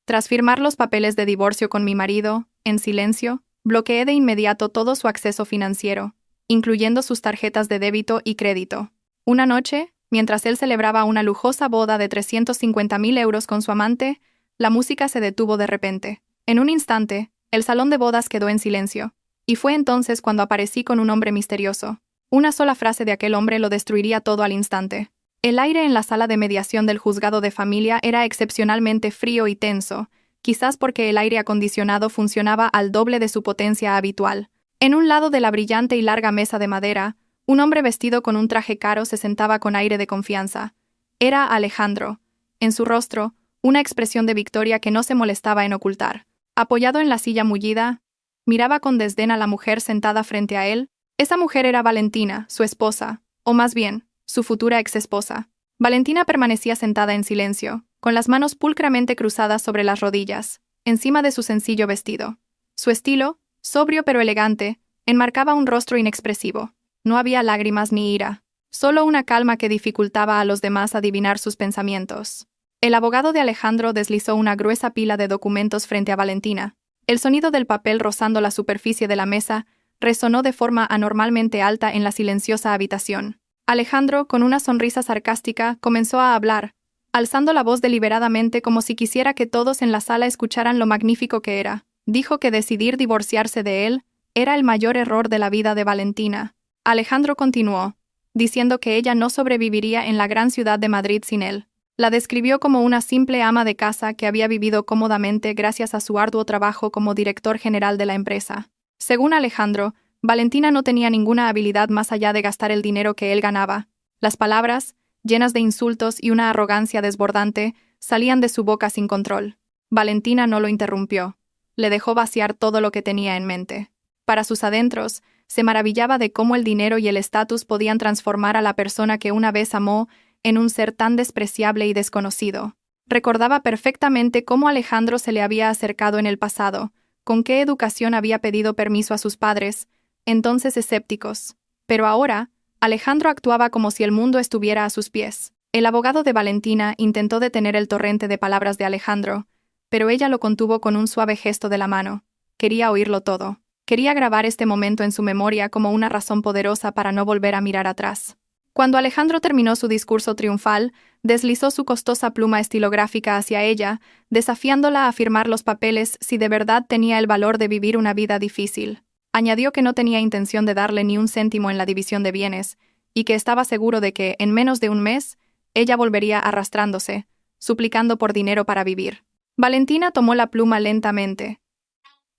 Tras firmar los papeles de divorcio con mi marido, en silencio, bloqueé de inmediato todo su acceso financiero, incluyendo sus tarjetas de débito y crédito. Una noche, mientras él celebraba una lujosa boda de 350.000 euros con su amante, la música se detuvo de repente. En un instante, el salón de bodas quedó en silencio, y fue entonces cuando aparecí con un hombre misterioso. Una sola frase de aquel hombre lo destruiría todo al instante. El aire en la sala de mediación del juzgado de familia era excepcionalmente frío y tenso, quizás porque el aire acondicionado funcionaba al doble de su potencia habitual. En un lado de la brillante y larga mesa de madera, un hombre vestido con un traje caro se sentaba con aire de confianza. Era Alejandro. En su rostro, una expresión de victoria que no se molestaba en ocultar. Apoyado en la silla mullida, miraba con desdén a la mujer sentada frente a él. Esa mujer era Valentina, su esposa, o más bien, su futura exesposa. Valentina permanecía sentada en silencio, con las manos pulcramente cruzadas sobre las rodillas, encima de su sencillo vestido. Su estilo, sobrio pero elegante, enmarcaba un rostro inexpresivo. No había lágrimas ni ira, solo una calma que dificultaba a los demás adivinar sus pensamientos. El abogado de Alejandro deslizó una gruesa pila de documentos frente a Valentina. El sonido del papel rozando la superficie de la mesa resonó de forma anormalmente alta en la silenciosa habitación. Alejandro, con una sonrisa sarcástica, comenzó a hablar, alzando la voz deliberadamente como si quisiera que todos en la sala escucharan lo magnífico que era. Dijo que decidir divorciarse de él era el mayor error de la vida de Valentina. Alejandro continuó, diciendo que ella no sobreviviría en la gran ciudad de Madrid sin él. La describió como una simple ama de casa que había vivido cómodamente gracias a su arduo trabajo como director general de la empresa. Según Alejandro, Valentina no tenía ninguna habilidad más allá de gastar el dinero que él ganaba. Las palabras, llenas de insultos y una arrogancia desbordante, salían de su boca sin control. Valentina no lo interrumpió. Le dejó vaciar todo lo que tenía en mente. Para sus adentros, se maravillaba de cómo el dinero y el estatus podían transformar a la persona que una vez amó en un ser tan despreciable y desconocido. Recordaba perfectamente cómo Alejandro se le había acercado en el pasado, con qué educación había pedido permiso a sus padres, entonces escépticos. Pero ahora, Alejandro actuaba como si el mundo estuviera a sus pies. El abogado de Valentina intentó detener el torrente de palabras de Alejandro, pero ella lo contuvo con un suave gesto de la mano. Quería oírlo todo. Quería grabar este momento en su memoria como una razón poderosa para no volver a mirar atrás. Cuando Alejandro terminó su discurso triunfal, deslizó su costosa pluma estilográfica hacia ella, desafiándola a firmar los papeles si de verdad tenía el valor de vivir una vida difícil. Añadió que no tenía intención de darle ni un céntimo en la división de bienes, y que estaba seguro de que, en menos de un mes, ella volvería arrastrándose, suplicando por dinero para vivir. Valentina tomó la pluma lentamente.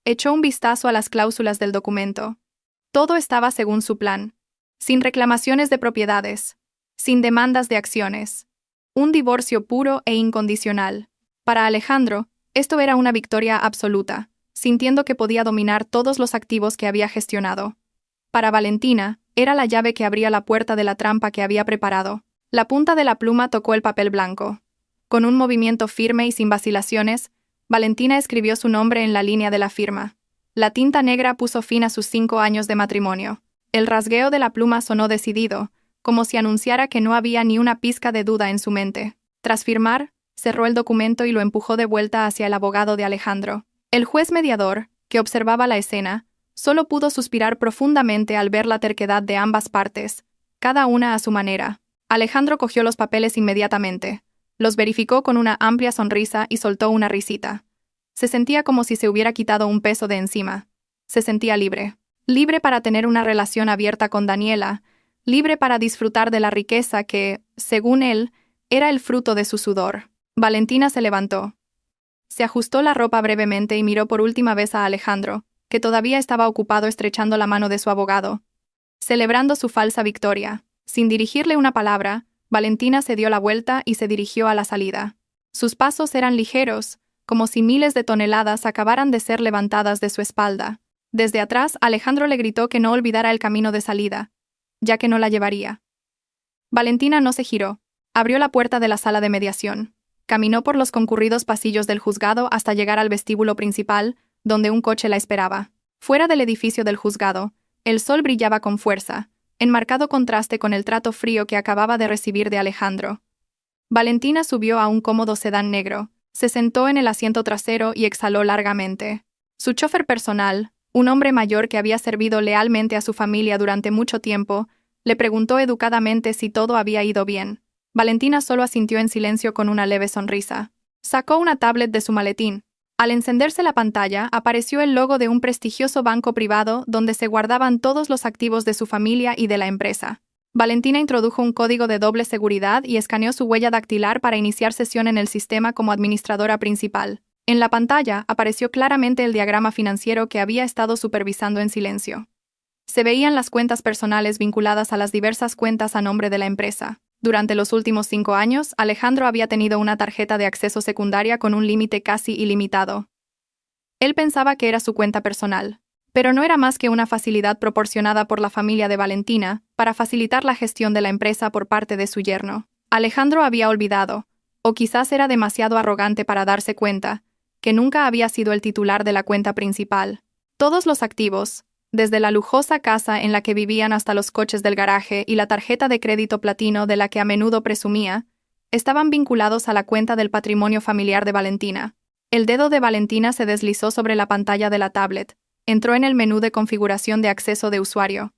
Echó un vistazo a las cláusulas del documento. Todo estaba según su plan. Sin reclamaciones de propiedades, sin demandas de acciones. Un divorcio puro e incondicional. Para Alejandro, esto era una victoria absoluta, sintiendo que podía dominar todos los activos que había gestionado. Para Valentina, era la llave que abría la puerta de la trampa que había preparado. La punta de la pluma tocó el papel blanco. Con un movimiento firme y sin vacilaciones, Valentina escribió su nombre en la línea de la firma. La tinta negra puso fin a sus 5 años de matrimonio. El rasgueo de la pluma sonó decidido, como si anunciara que no había ni una pizca de duda en su mente. Tras firmar, cerró el documento y lo empujó de vuelta hacia el abogado de Alejandro. El juez mediador, que observaba la escena, solo pudo suspirar profundamente al ver la terquedad de ambas partes, cada una a su manera. Alejandro cogió los papeles inmediatamente, los verificó con una amplia sonrisa y soltó una risita. Se sentía como si se hubiera quitado un peso de encima. Se sentía libre. Libre para tener una relación abierta con Daniela, libre para disfrutar de la riqueza que, según él, era el fruto de su sudor. Valentina se levantó. Se ajustó la ropa brevemente y miró por última vez a Alejandro, que todavía estaba ocupado estrechando la mano de su abogado, celebrando su falsa victoria. Sin dirigirle una palabra, Valentina se dio la vuelta y se dirigió a la salida. Sus pasos eran ligeros, como si miles de toneladas acabaran de ser levantadas de su espalda. Desde atrás, Alejandro le gritó que no olvidara el camino de salida, ya que no la llevaría. Valentina no se giró. Abrió la puerta de la sala de mediación. Caminó por los concurridos pasillos del juzgado hasta llegar al vestíbulo principal, donde un coche la esperaba. Fuera del edificio del juzgado, el sol brillaba con fuerza, en marcado contraste con el trato frío que acababa de recibir de Alejandro. Valentina subió a un cómodo sedán negro, Se sentó en el asiento trasero y exhaló largamente. Su chofer personal, un hombre mayor que había servido lealmente a su familia durante mucho tiempo, le preguntó educadamente si todo había ido bien. Valentina solo asintió en silencio con una leve sonrisa. Sacó una tablet de su maletín. Al encenderse la pantalla, apareció el logo de un prestigioso banco privado donde se guardaban todos los activos de su familia y de la empresa. Valentina introdujo un código de doble seguridad y escaneó su huella dactilar para iniciar sesión en el sistema como administradora principal. En la pantalla apareció claramente el diagrama financiero que había estado supervisando en silencio. Se veían las cuentas personales vinculadas a las diversas cuentas a nombre de la empresa. Durante los últimos 5 años, Alejandro había tenido una tarjeta de acceso secundaria con un límite casi ilimitado. Él pensaba que era su cuenta personal, pero no era más que una facilidad proporcionada por la familia de Valentina para facilitar la gestión de la empresa por parte de su yerno. Alejandro había olvidado, o quizás era demasiado arrogante para darse cuenta, que nunca había sido el titular de la cuenta principal. Todos los activos, desde la lujosa casa en la que vivían hasta los coches del garaje y la tarjeta de crédito platino de la que a menudo presumía, estaban vinculados a la cuenta del patrimonio familiar de Valentina. El dedo de Valentina se deslizó sobre la pantalla de la tablet. Entró en el menú de configuración de acceso de usuario.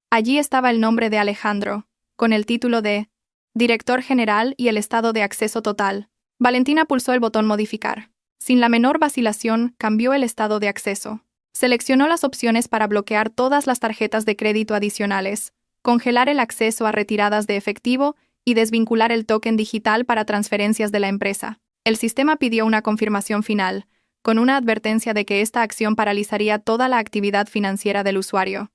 Allí estaba el nombre de Alejandro, con el título de Director General y el estado de acceso total. Valentina pulsó el botón Modificar. Sin la menor vacilación, cambió el estado de acceso. Seleccionó las opciones para bloquear todas las tarjetas de crédito adicionales, congelar el acceso a retiradas de efectivo y desvincular el token digital para transferencias de la empresa. El sistema pidió una confirmación final, con una advertencia de que esta acción paralizaría toda la actividad financiera del usuario.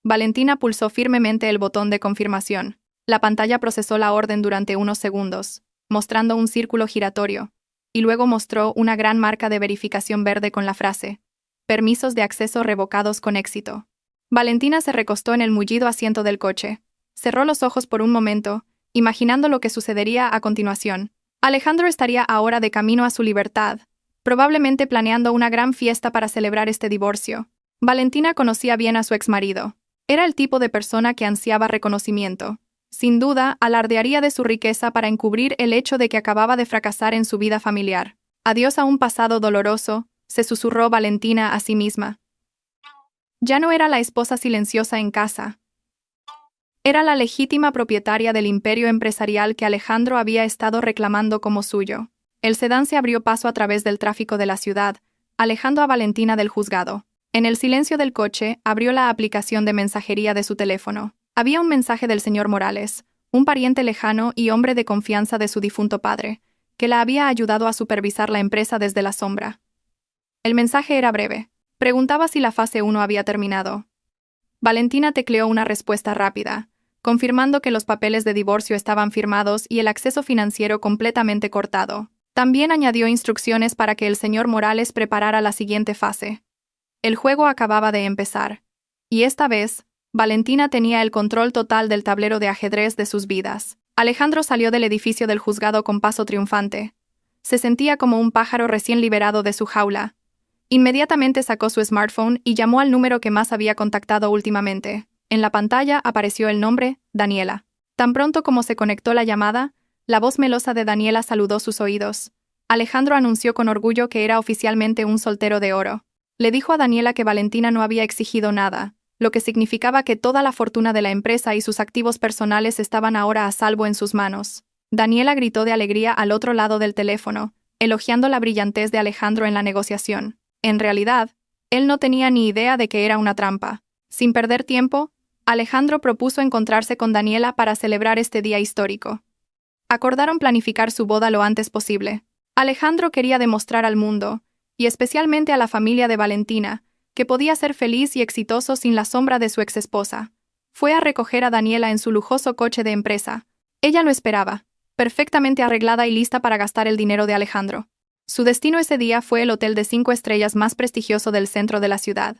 Valentina pulsó firmemente el botón de confirmación. La pantalla procesó la orden durante unos segundos, mostrando un círculo giratorio, y luego mostró una gran marca de verificación verde con la frase «Permisos de acceso revocados con éxito». Valentina se recostó en el mullido asiento del coche. Cerró los ojos por un momento, imaginando lo que sucedería a continuación. Alejandro estaría ahora de camino a su libertad, probablemente planeando una gran fiesta para celebrar este divorcio. Valentina conocía bien a su exmarido. Era el tipo de persona que ansiaba reconocimiento. Sin duda, alardearía de su riqueza para encubrir el hecho de que acababa de fracasar en su vida familiar. Adiós a un pasado doloroso, se susurró Valentina a sí misma. Ya no era la esposa silenciosa en casa. Era la legítima propietaria del imperio empresarial que Alejandro había estado reclamando como suyo. El sedán se abrió paso a través del tráfico de la ciudad, alejando a Valentina del juzgado. En el silencio del coche, abrió la aplicación de mensajería de su teléfono. Había un mensaje del señor Morales, un pariente lejano y hombre de confianza de su difunto padre, que la había ayudado a supervisar la empresa desde la sombra. El mensaje era breve. Preguntaba si la fase 1 había terminado. Valentina tecleó una respuesta rápida, confirmando que los papeles de divorcio estaban firmados y el acceso financiero completamente cortado. También añadió instrucciones para que el señor Morales preparara la siguiente fase. El juego acababa de empezar, y esta vez, Valentina tenía el control total del tablero de ajedrez de sus vidas. Alejandro salió del edificio del juzgado con paso triunfante. Se sentía como un pájaro recién liberado de su jaula. Inmediatamente sacó su smartphone y llamó al número que más había contactado últimamente. En la pantalla apareció el nombre, Daniela. Tan pronto como se conectó la llamada, la voz melosa de Daniela saludó sus oídos. Alejandro anunció con orgullo que era oficialmente un soltero de oro. Le dijo a Daniela que Valentina no había exigido nada, lo que significaba que toda la fortuna de la empresa y sus activos personales estaban ahora a salvo en sus manos. Daniela gritó de alegría al otro lado del teléfono, elogiando la brillantez de Alejandro en la negociación. En realidad, él no tenía ni idea de que era una trampa. Sin perder tiempo, Alejandro propuso encontrarse con Daniela para celebrar este día histórico. Acordaron planificar su boda lo antes posible. Alejandro quería demostrar al mundo, y especialmente a la familia de Valentina, que podía ser feliz y exitoso sin la sombra de su exesposa. Fue a recoger a Daniela en su lujoso coche de empresa. Ella lo esperaba, perfectamente arreglada y lista para gastar el dinero de Alejandro. Su destino ese día fue el hotel de 5 estrellas más prestigioso del centro de la ciudad,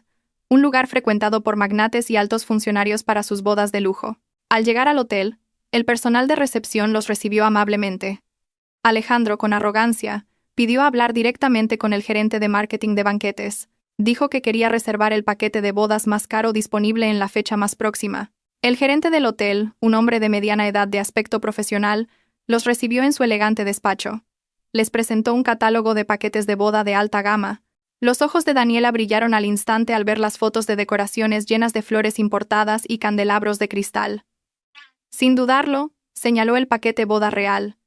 un lugar frecuentado por magnates y altos funcionarios para sus bodas de lujo. Al llegar al hotel, el personal de recepción los recibió amablemente. Alejandro, con arrogancia, pidió hablar directamente con el gerente de marketing de banquetes. Dijo que quería reservar el paquete de bodas más caro disponible en la fecha más próxima. El gerente del hotel, un hombre de mediana edad de aspecto profesional, los recibió en su elegante despacho. les presentó un catálogo de paquetes de boda de alta gama. Los ojos de Daniela brillaron al instante al ver las fotos de decoraciones llenas de flores importadas y candelabros de cristal. Sin dudarlo, señaló el paquete boda real,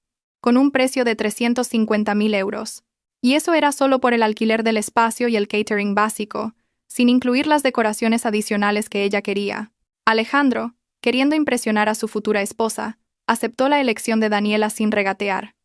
con un precio de 350.000 euros. Y eso era solo por el alquiler del espacio y el catering básico, sin incluir las decoraciones adicionales que ella quería. Alejandro, queriendo impresionar a su futura esposa, aceptó la elección de Daniela sin regatear.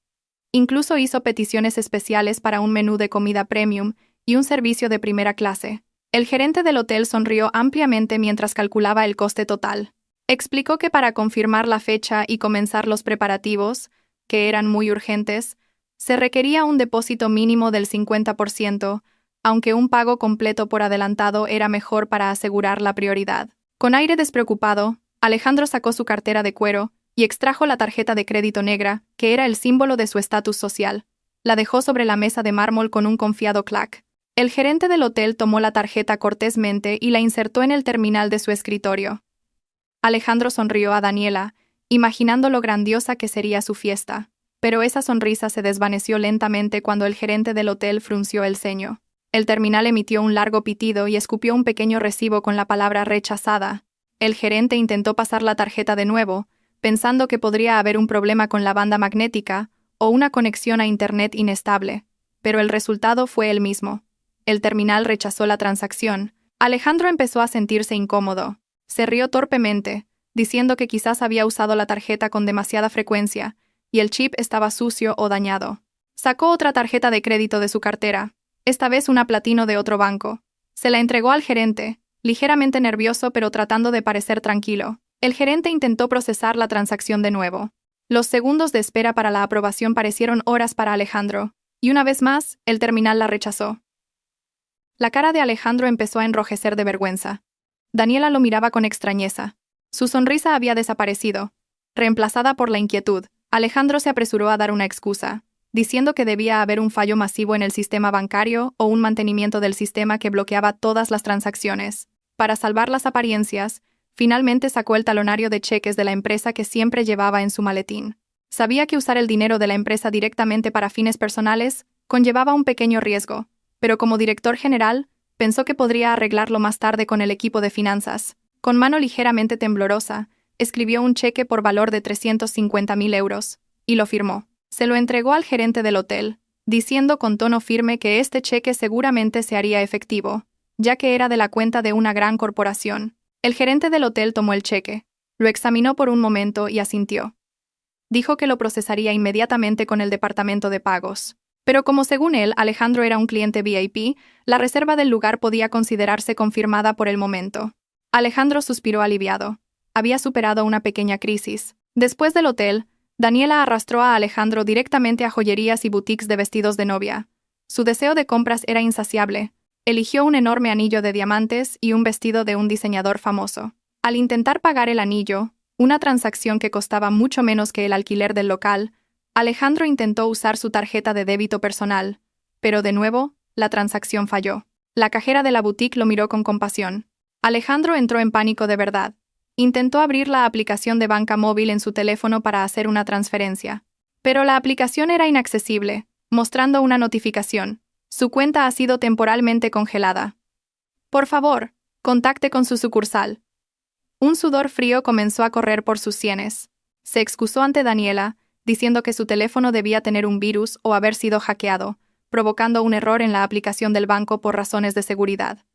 Incluso hizo peticiones especiales para un menú de comida premium y un servicio de primera clase. El gerente del hotel sonrió ampliamente mientras calculaba el coste total. Explicó que para confirmar la fecha y comenzar los preparativos, que eran muy urgentes, se requería un depósito mínimo del 50%, aunque un pago completo por adelantado era mejor para asegurar la prioridad. Con aire despreocupado, Alejandro sacó su cartera de cuero y extrajo la tarjeta de crédito negra, que era el símbolo de su estatus social. La dejó sobre la mesa de mármol con un confiado clac. El gerente del hotel tomó la tarjeta cortésmente y la insertó en el terminal de su escritorio. Alejandro sonrió a Daniela, imaginando lo grandiosa que sería su fiesta, pero esa sonrisa se desvaneció lentamente cuando el gerente del hotel frunció el ceño. El terminal emitió un largo pitido y escupió un pequeño recibo con la palabra rechazada. El gerente intentó pasar la tarjeta de nuevo, pensando que podría haber un problema con la banda magnética o una conexión a Internet inestable, pero el resultado fue el mismo. El terminal rechazó la transacción. Alejandro empezó a sentirse incómodo. Se rió torpemente, diciendo que quizás había usado la tarjeta con demasiada frecuencia y el chip estaba sucio o dañado. Sacó otra tarjeta de crédito de su cartera, esta vez una platino de otro banco. Se la entregó al gerente, ligeramente nervioso pero tratando de parecer tranquilo. El gerente intentó procesar la transacción de nuevo. Los segundos de espera para la aprobación parecieron horas para Alejandro, y una vez más, el terminal la rechazó. La cara de Alejandro empezó a enrojecer de vergüenza. Daniela lo miraba con extrañeza. Su sonrisa había desaparecido. Reemplazada por la inquietud, Alejandro se apresuró a dar una excusa, diciendo que debía haber un fallo masivo en el sistema bancario o un mantenimiento del sistema que bloqueaba todas las transacciones. Para salvar las apariencias, finalmente sacó el talonario de cheques de la empresa que siempre llevaba en su maletín. Sabía que usar el dinero de la empresa directamente para fines personales conllevaba un pequeño riesgo, pero como director general, pensó que podría arreglarlo más tarde con el equipo de finanzas. Con mano ligeramente temblorosa, escribió un cheque por valor de 350.000 euros, y lo firmó. Se lo entregó al gerente del hotel, diciendo con tono firme que este cheque seguramente se haría efectivo, ya que era de la cuenta de una gran corporación. El gerente del hotel tomó el cheque, lo examinó por un momento y asintió. Dijo que lo procesaría inmediatamente con el departamento de pagos. Pero como según él, Alejandro era un cliente VIP, la reserva del lugar podía considerarse confirmada por el momento. Alejandro suspiró aliviado. Había superado una pequeña crisis. Después del hotel, Daniela arrastró a Alejandro directamente a joyerías y boutiques de vestidos de novia. Su deseo de compras era insaciable. Eligió un enorme anillo de diamantes y un vestido de un diseñador famoso. Al intentar pagar el anillo, una transacción que costaba mucho menos que el alquiler del local, Alejandro intentó usar su tarjeta de débito personal, pero de nuevo, la transacción falló. La cajera de la boutique lo miró con compasión. Alejandro entró en pánico de verdad. Intentó abrir la aplicación de banca móvil en su teléfono para hacer una transferencia. Pero la aplicación era inaccesible, mostrando una notificación. Su cuenta ha sido temporalmente congelada. Por favor, contacte con su sucursal. Un sudor frío comenzó a correr por sus sienes. Se excusó ante Daniela, diciendo que su teléfono debía tener un virus o haber sido hackeado, provocando un error en la aplicación del banco por razones de seguridad.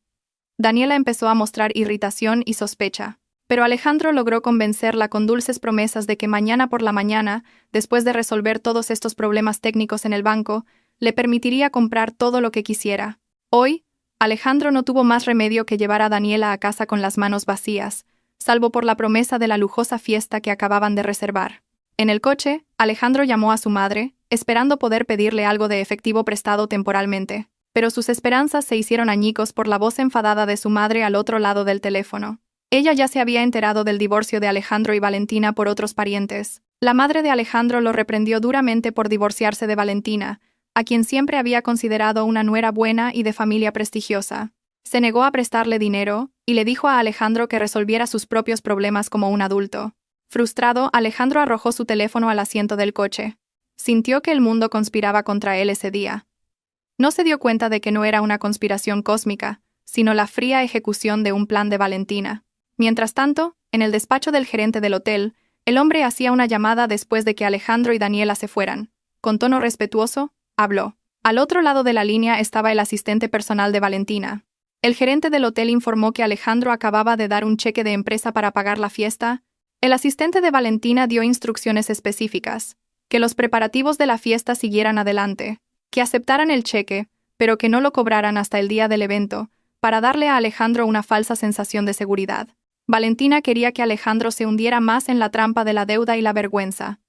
Daniela empezó a mostrar irritación y sospecha, pero Alejandro logró convencerla con dulces promesas de que mañana por la mañana, después de resolver todos estos problemas técnicos en el banco, le permitiría comprar todo lo que quisiera. Hoy, Alejandro no tuvo más remedio que llevar a Daniela a casa con las manos vacías, salvo por la promesa de la lujosa fiesta que acababan de reservar. En el coche, Alejandro llamó a su madre, esperando poder pedirle algo de efectivo prestado temporalmente, pero sus esperanzas se hicieron añicos por la voz enfadada de su madre al otro lado del teléfono. Ella ya se había enterado del divorcio de Alejandro y Valentina por otros parientes. La madre de Alejandro lo reprendió duramente por divorciarse de Valentina, a quien siempre había considerado una nuera buena y de familia prestigiosa. Se negó a prestarle dinero y le dijo a Alejandro que resolviera sus propios problemas como un adulto. Frustrado, Alejandro arrojó su teléfono al asiento del coche. Sintió que el mundo conspiraba contra él ese día. No se dio cuenta de que no era una conspiración cósmica, sino la fría ejecución de un plan de Valentina. Mientras tanto, en el despacho del gerente del hotel, el hombre hacía una llamada después de que Alejandro y Daniela se fueran. Con tono respetuoso, habló. Al otro lado de la línea estaba el asistente personal de Valentina. El gerente del hotel informó que Alejandro acababa de dar un cheque de empresa para pagar la fiesta. El asistente de Valentina dio instrucciones específicas: que los preparativos de la fiesta siguieran adelante, que aceptaran el cheque, pero que no lo cobraran hasta el día del evento, para darle a Alejandro una falsa sensación de seguridad. Valentina quería que Alejandro se hundiera más en la trampa de la deuda y la vergüenza.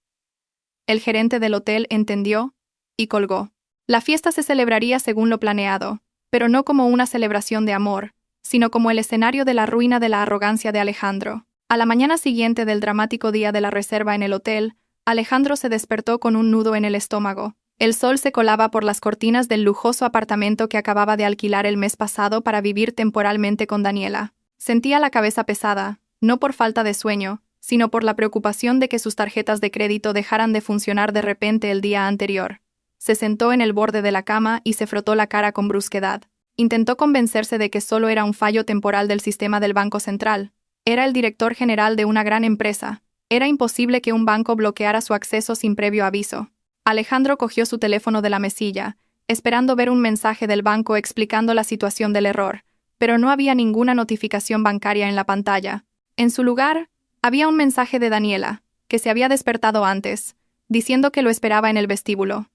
El gerente del hotel entendió y colgó. La fiesta se celebraría según lo planeado, pero no como una celebración de amor, sino como el escenario de la ruina de la arrogancia de Alejandro. A la mañana siguiente del dramático día de la reserva en el hotel, Alejandro se despertó con un nudo en el estómago. El sol se colaba por las cortinas del lujoso apartamento que acababa de alquilar el mes pasado para vivir temporalmente con Daniela. Sentía la cabeza pesada, no por falta de sueño, sino por la preocupación de que sus tarjetas de crédito dejaran de funcionar de repente el día anterior. Se sentó en el borde de la cama y se frotó la cara con brusquedad. Intentó convencerse de que solo era un fallo temporal del sistema del Banco Central. Era el director general de una gran empresa. Era imposible que un banco bloqueara su acceso sin previo aviso. Alejandro cogió su teléfono de la mesilla, esperando ver un mensaje del banco explicando la situación del error, pero no había ninguna notificación bancaria en la pantalla. En su lugar, había un mensaje de Daniela, que se había despertado antes, diciendo que lo esperaba en el vestíbulo.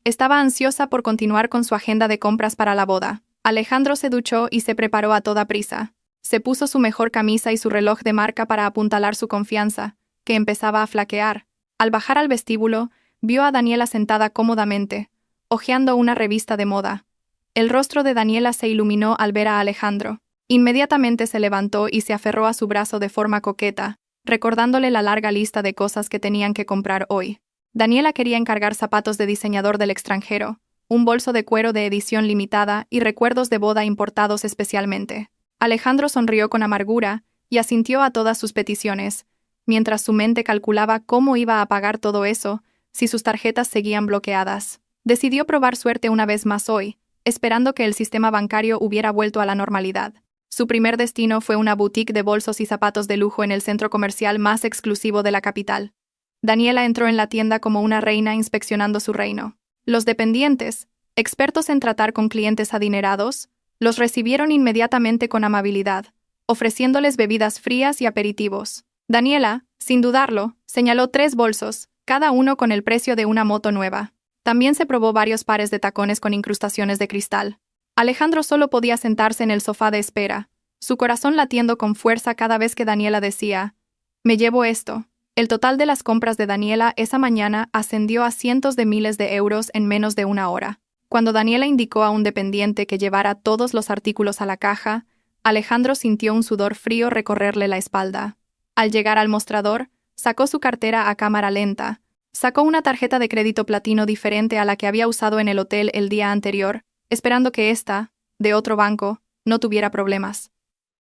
Estaba ansiosa por continuar con su agenda de compras para la boda. Alejandro se duchó y se preparó a toda prisa. Se puso su mejor camisa y su reloj de marca para apuntalar su confianza, que empezaba a flaquear. Al bajar al vestíbulo, vio a Daniela sentada cómodamente, hojeando una revista de moda. El rostro de Daniela se iluminó al ver a Alejandro. Inmediatamente se levantó y se aferró a su brazo de forma coqueta, recordándole la larga lista de cosas que tenían que comprar hoy. Daniela quería encargar zapatos de diseñador del extranjero, un bolso de cuero de edición limitada y recuerdos de boda importados especialmente. Alejandro sonrió con amargura y asintió a todas sus peticiones, mientras su mente calculaba cómo iba a pagar todo eso si sus tarjetas seguían bloqueadas. Decidió probar suerte una vez más hoy, esperando que el sistema bancario hubiera vuelto a la normalidad. Su primer destino fue una boutique de bolsos y zapatos de lujo en el centro comercial más exclusivo de la capital. Daniela entró en la tienda como una reina inspeccionando su reino. Los dependientes, expertos en tratar con clientes adinerados, los recibieron inmediatamente con amabilidad, ofreciéndoles bebidas frías y aperitivos. Daniela, sin dudarlo, señaló 3 bolsos, cada uno con el precio de una moto nueva. También se probó varios pares de tacones con incrustaciones de cristal. Alejandro solo podía sentarse en el sofá de espera, su corazón latiendo con fuerza cada vez que Daniela decía: «Me llevo esto». El total de las compras de Daniela esa mañana ascendió a cientos de miles de euros en menos de una hora. Cuando Daniela indicó a un dependiente que llevara todos los artículos a la caja, Alejandro sintió un sudor frío recorrerle la espalda. Al llegar al mostrador, sacó su cartera a cámara lenta. Sacó una tarjeta de crédito platino diferente a la que había usado en el hotel el día anterior, esperando que ésta, de otro banco, no tuviera problemas.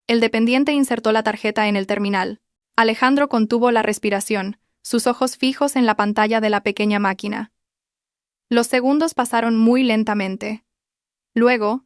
El dependiente insertó la tarjeta en el terminal. Alejandro contuvo la respiración, sus ojos fijos en la pantalla de la pequeña máquina. Los segundos pasaron muy lentamente. Luego,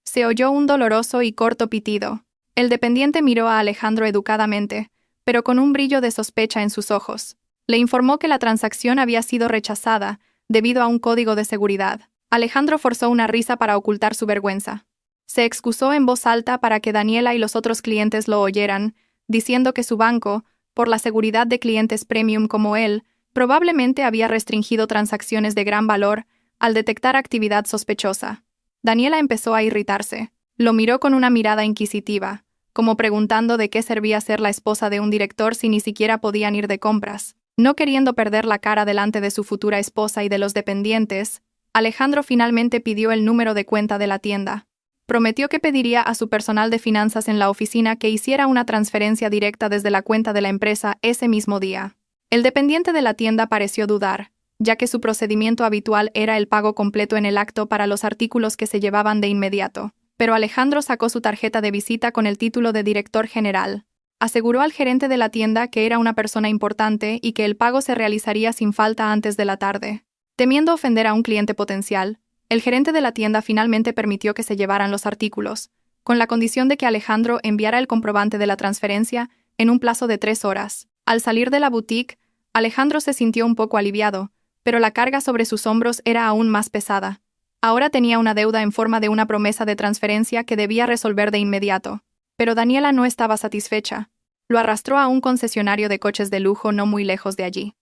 se oyó un doloroso y corto pitido. El dependiente miró a Alejandro educadamente, pero con un brillo de sospecha en sus ojos. Le informó que la transacción había sido rechazada debido a un código de seguridad. Alejandro forzó una risa para ocultar su vergüenza. Se excusó en voz alta para que Daniela y los otros clientes lo oyeran, diciendo que su banco, por la seguridad de clientes premium como él, probablemente había restringido transacciones de gran valor al detectar actividad sospechosa. Daniela empezó a irritarse. Lo miró con una mirada inquisitiva, como preguntando de qué servía ser la esposa de un director si ni siquiera podían ir de compras. No queriendo perder la cara delante de su futura esposa y de los dependientes, Alejandro finalmente pidió el número de cuenta de la tienda. Prometió que pediría a su personal de finanzas en la oficina que hiciera una transferencia directa desde la cuenta de la empresa ese mismo día. El dependiente de la tienda pareció dudar, ya que su procedimiento habitual era el pago completo en el acto para los artículos que se llevaban de inmediato. Pero Alejandro sacó su tarjeta de visita con el título de director general. Aseguró al gerente de la tienda que era una persona importante y que el pago se realizaría sin falta antes de la tarde. Temiendo ofender a un cliente potencial, el gerente de la tienda finalmente permitió que se llevaran los artículos, con la condición de que Alejandro enviara el comprobante de la transferencia en un plazo de 3 horas. Al salir de la boutique, Alejandro se sintió un poco aliviado, pero la carga sobre sus hombros era aún más pesada. Ahora tenía una deuda en forma de una promesa de transferencia que debía resolver de inmediato. Pero Daniela no estaba satisfecha. Lo arrastró a un concesionario de coches de lujo no muy lejos de allí.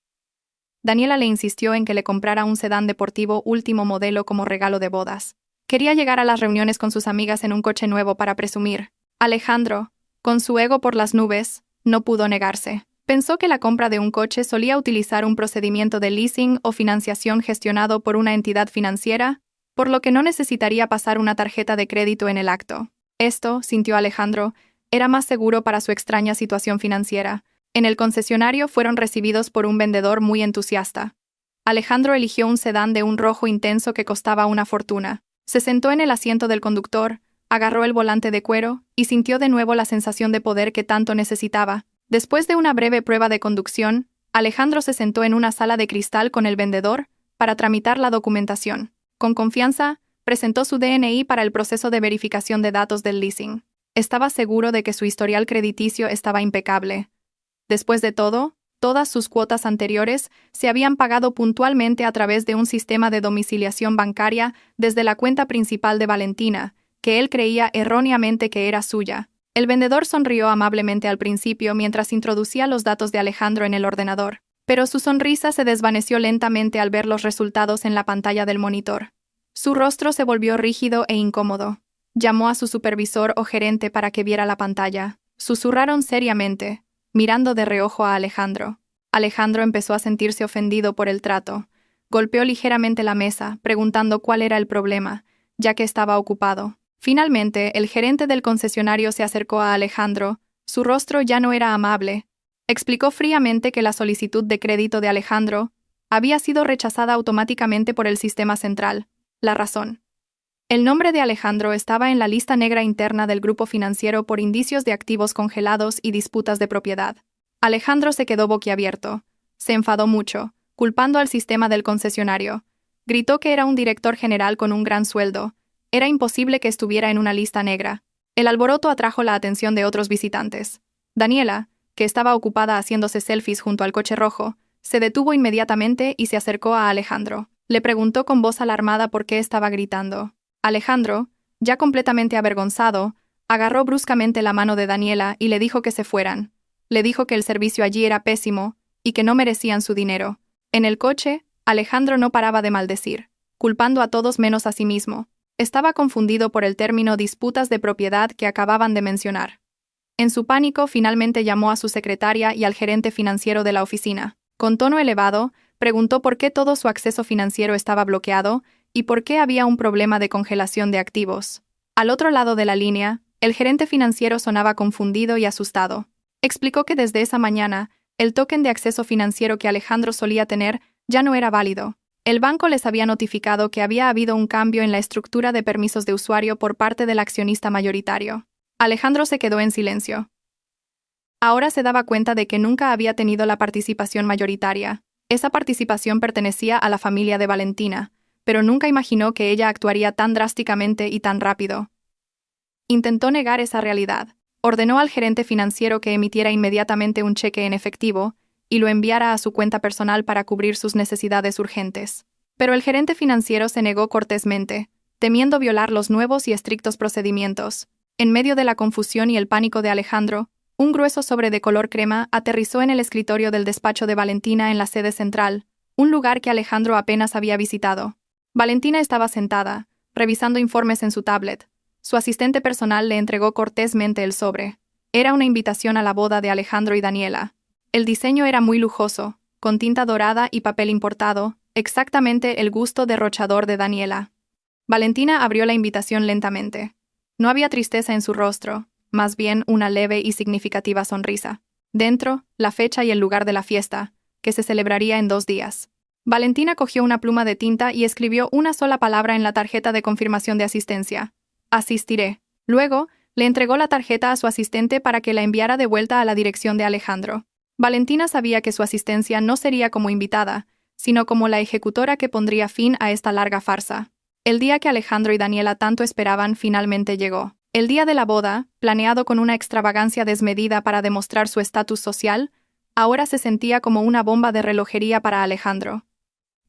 Daniela le insistió en que le comprara un sedán deportivo último modelo como regalo de bodas. Quería llegar a las reuniones con sus amigas en un coche nuevo para presumir. Alejandro, con su ego por las nubes, no pudo negarse. Pensó que la compra de un coche solía utilizar un procedimiento de leasing o financiación gestionado por una entidad financiera, por lo que no necesitaría pasar una tarjeta de crédito en el acto. Esto, sintió Alejandro, era más seguro para su extraña situación financiera. En el concesionario fueron recibidos por un vendedor muy entusiasta. Alejandro eligió un sedán de un rojo intenso que costaba una fortuna. Se sentó en el asiento del conductor, agarró el volante de cuero y sintió de nuevo la sensación de poder que tanto necesitaba. Después de una breve prueba de conducción, Alejandro se sentó en una sala de cristal con el vendedor para tramitar la documentación. Con confianza, presentó su DNI para el proceso de verificación de datos del leasing. Estaba seguro de que su historial crediticio estaba impecable. Después de todo, todas sus cuotas anteriores se habían pagado puntualmente a través de un sistema de domiciliación bancaria desde la cuenta principal de Valentina, que él creía erróneamente que era suya. El vendedor sonrió amablemente al principio mientras introducía los datos de Alejandro en el ordenador, pero su sonrisa se desvaneció lentamente al ver los resultados en la pantalla del monitor. Su rostro se volvió rígido e incómodo. Llamó a su supervisor o gerente para que viera la pantalla. Susurraron seriamente, mirando de reojo a Alejandro. Alejandro empezó a sentirse ofendido por el trato. Golpeó ligeramente la mesa, preguntando cuál era el problema, ya que estaba ocupado. Finalmente, el gerente del concesionario se acercó a Alejandro. Su rostro ya no era amable. Explicó fríamente que la solicitud de crédito de Alejandro había sido rechazada automáticamente por el sistema central. La razón. El nombre de Alejandro estaba en la lista negra interna del grupo financiero por indicios de activos congelados y disputas de propiedad. Alejandro se quedó boquiabierto. Se enfadó mucho, culpando al sistema del concesionario. Gritó que era un director general con un gran sueldo. Era imposible que estuviera en una lista negra. El alboroto atrajo la atención de otros visitantes. Daniela, que estaba ocupada haciéndose selfies junto al coche rojo, se detuvo inmediatamente y se acercó a Alejandro. Le preguntó con voz alarmada por qué estaba gritando. Alejandro, ya completamente avergonzado, agarró bruscamente la mano de Daniela y le dijo que se fueran. Le dijo que el servicio allí era pésimo y que no merecían su dinero. En el coche, Alejandro no paraba de maldecir, culpando a todos menos a sí mismo. Estaba confundido por el término disputas de propiedad que acababan de mencionar. En su pánico, finalmente llamó a su secretaria y al gerente financiero de la oficina. Con tono elevado, preguntó por qué todo su acceso financiero estaba bloqueado y por qué había un problema de congelación de activos. Al otro lado de la línea, el gerente financiero sonaba confundido y asustado. Explicó que desde esa mañana, el token de acceso financiero que Alejandro solía tener ya no era válido. El banco les había notificado que había habido un cambio en la estructura de permisos de usuario por parte del accionista mayoritario. Alejandro se quedó en silencio. Ahora se daba cuenta de que nunca había tenido la participación mayoritaria. Esa participación pertenecía a la familia de Valentina, pero nunca imaginó que ella actuaría tan drásticamente y tan rápido. Intentó negar esa realidad. Ordenó al gerente financiero que emitiera inmediatamente un cheque en efectivo y lo enviara a su cuenta personal para cubrir sus necesidades urgentes. Pero el gerente financiero se negó cortésmente, temiendo violar los nuevos y estrictos procedimientos. En medio de la confusión y el pánico de Alejandro, un grueso sobre de color crema aterrizó en el escritorio del despacho de Valentina en la sede central, un lugar que Alejandro apenas había visitado. Valentina estaba sentada, revisando informes en su tablet. Su asistente personal le entregó cortésmente el sobre. Era una invitación a la boda de Alejandro y Daniela. El diseño era muy lujoso, con tinta dorada y papel importado, exactamente el gusto derrochador de Daniela. Valentina abrió la invitación lentamente. No había tristeza en su rostro, más bien una leve y significativa sonrisa. Dentro, la fecha y el lugar de la fiesta, que se celebraría en 2 días. Valentina cogió una pluma de tinta y escribió una sola palabra en la tarjeta de confirmación de asistencia. Asistiré. Luego, le entregó la tarjeta a su asistente para que la enviara de vuelta a la dirección de Alejandro. Valentina sabía que su asistencia no sería como invitada, sino como la ejecutora que pondría fin a esta larga farsa. El día que Alejandro y Daniela tanto esperaban finalmente llegó. El día de la boda, planeado con una extravagancia desmedida para demostrar su estatus social, ahora se sentía como una bomba de relojería para Alejandro.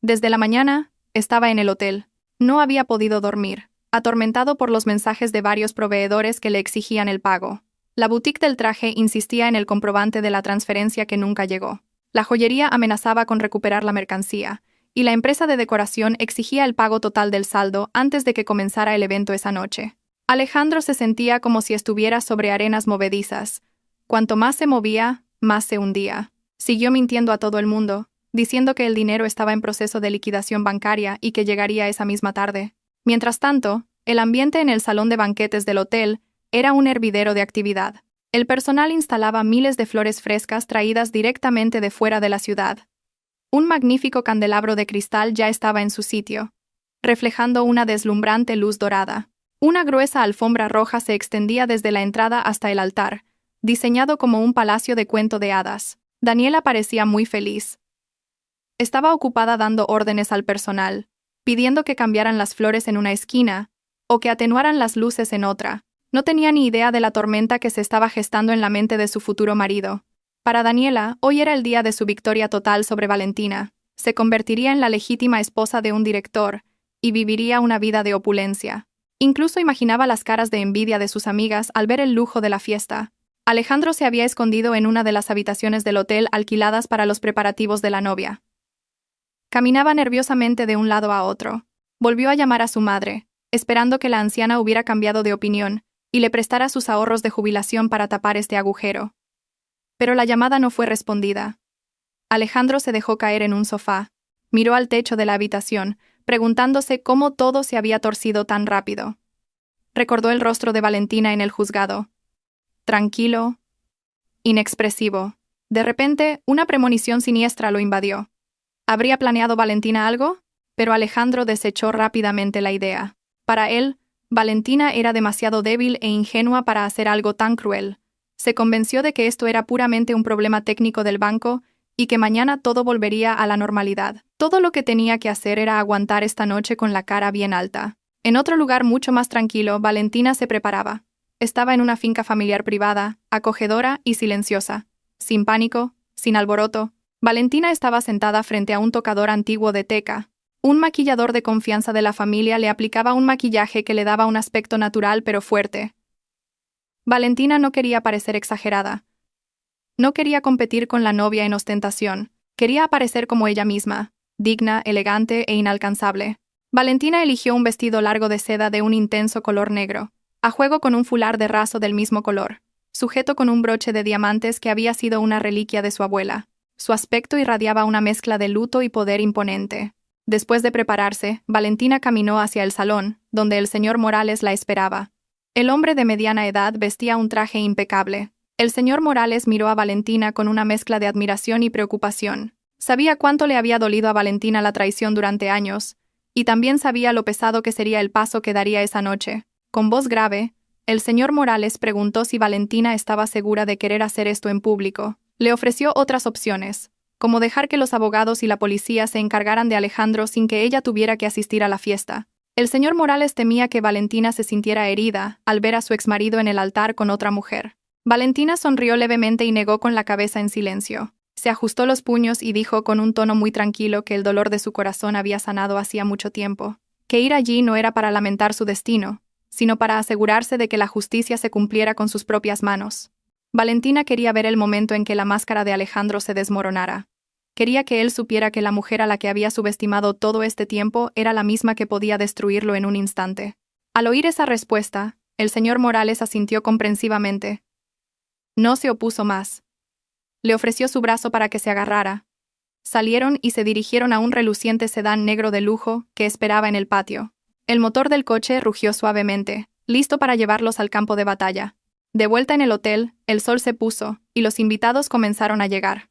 Desde la mañana, estaba en el hotel. No había podido dormir, atormentado por los mensajes de varios proveedores que le exigían el pago. La boutique del traje insistía en el comprobante de la transferencia que nunca llegó. La joyería amenazaba con recuperar la mercancía, y la empresa de decoración exigía el pago total del saldo antes de que comenzara el evento esa noche. Alejandro se sentía como si estuviera sobre arenas movedizas. Cuanto más se movía, más se hundía. Siguió mintiendo a todo el mundo, diciendo que el dinero estaba en proceso de liquidación bancaria y que llegaría esa misma tarde. Mientras tanto, el ambiente en el salón de banquetes del hotel era un hervidero de actividad. El personal instalaba miles de flores frescas traídas directamente de fuera de la ciudad. Un magnífico candelabro de cristal ya estaba en su sitio, reflejando una deslumbrante luz dorada. Una gruesa alfombra roja se extendía desde la entrada hasta el altar, diseñado como un palacio de cuento de hadas. Daniela parecía muy feliz. Estaba ocupada dando órdenes al personal, pidiendo que cambiaran las flores en una esquina, o que atenuaran las luces en otra. No tenía ni idea de la tormenta que se estaba gestando en la mente de su futuro marido. Para Daniela, hoy era el día de su victoria total sobre Valentina. Se convertiría en la legítima esposa de un director, y viviría una vida de opulencia. Incluso imaginaba las caras de envidia de sus amigas al ver el lujo de la fiesta. Alejandro se había escondido en una de las habitaciones del hotel alquiladas para los preparativos de la novia. Caminaba nerviosamente de un lado a otro. Volvió a llamar a su madre, esperando que la anciana hubiera cambiado de opinión y le prestara sus ahorros de jubilación para tapar este agujero. Pero la llamada no fue respondida. Alejandro se dejó caer en un sofá, miró al techo de la habitación, preguntándose cómo todo se había torcido tan rápido. Recordó el rostro de Valentina en el juzgado. Tranquilo, inexpresivo. De repente, una premonición siniestra lo invadió. ¿Habría planeado Valentina algo? Pero Alejandro desechó rápidamente la idea. Para él, Valentina era demasiado débil e ingenua para hacer algo tan cruel. Se convenció de que esto era puramente un problema técnico del banco y que mañana todo volvería a la normalidad. Todo lo que tenía que hacer era aguantar esta noche con la cara bien alta. En otro lugar mucho más tranquilo, Valentina se preparaba. Estaba en una finca familiar privada, acogedora y silenciosa. Sin pánico, sin alboroto. Valentina estaba sentada frente a un tocador antiguo de teca. Un maquillador de confianza de la familia le aplicaba un maquillaje que le daba un aspecto natural pero fuerte. Valentina no quería parecer exagerada. No quería competir con la novia en ostentación. Quería aparecer como ella misma, digna, elegante e inalcanzable. Valentina eligió un vestido largo de seda de un intenso color negro, a juego con un fular de raso del mismo color, sujeto con un broche de diamantes que había sido una reliquia de su abuela. Su aspecto irradiaba una mezcla de luto y poder imponente. Después de prepararse, Valentina caminó hacia el salón, donde el señor Morales la esperaba. El hombre de mediana edad vestía un traje impecable. El señor Morales miró a Valentina con una mezcla de admiración y preocupación. Sabía cuánto le había dolido a Valentina la traición durante años, y también sabía lo pesado que sería el paso que daría esa noche. Con voz grave, el señor Morales preguntó si Valentina estaba segura de querer hacer esto en público. Le ofreció otras opciones, como dejar que los abogados y la policía se encargaran de Alejandro sin que ella tuviera que asistir a la fiesta. El señor Morales temía que Valentina se sintiera herida al ver a su exmarido en el altar con otra mujer. Valentina sonrió levemente y negó con la cabeza en silencio. Se ajustó los puños y dijo con un tono muy tranquilo que el dolor de su corazón había sanado hacía mucho tiempo, que ir allí no era para lamentar su destino, sino para asegurarse de que la justicia se cumpliera con sus propias manos. Valentina quería ver el momento en que la máscara de Alejandro se desmoronara. Quería que él supiera que la mujer a la que había subestimado todo este tiempo era la misma que podía destruirlo en un instante. Al oír esa respuesta, el señor Morales asintió comprensivamente. No se opuso más. Le ofreció su brazo para que se agarrara. Salieron y se dirigieron a un reluciente sedán negro de lujo que esperaba en el patio. El motor del coche rugió suavemente, listo para llevarlos al campo de batalla. De vuelta en el hotel, el sol se puso, y los invitados comenzaron a llegar.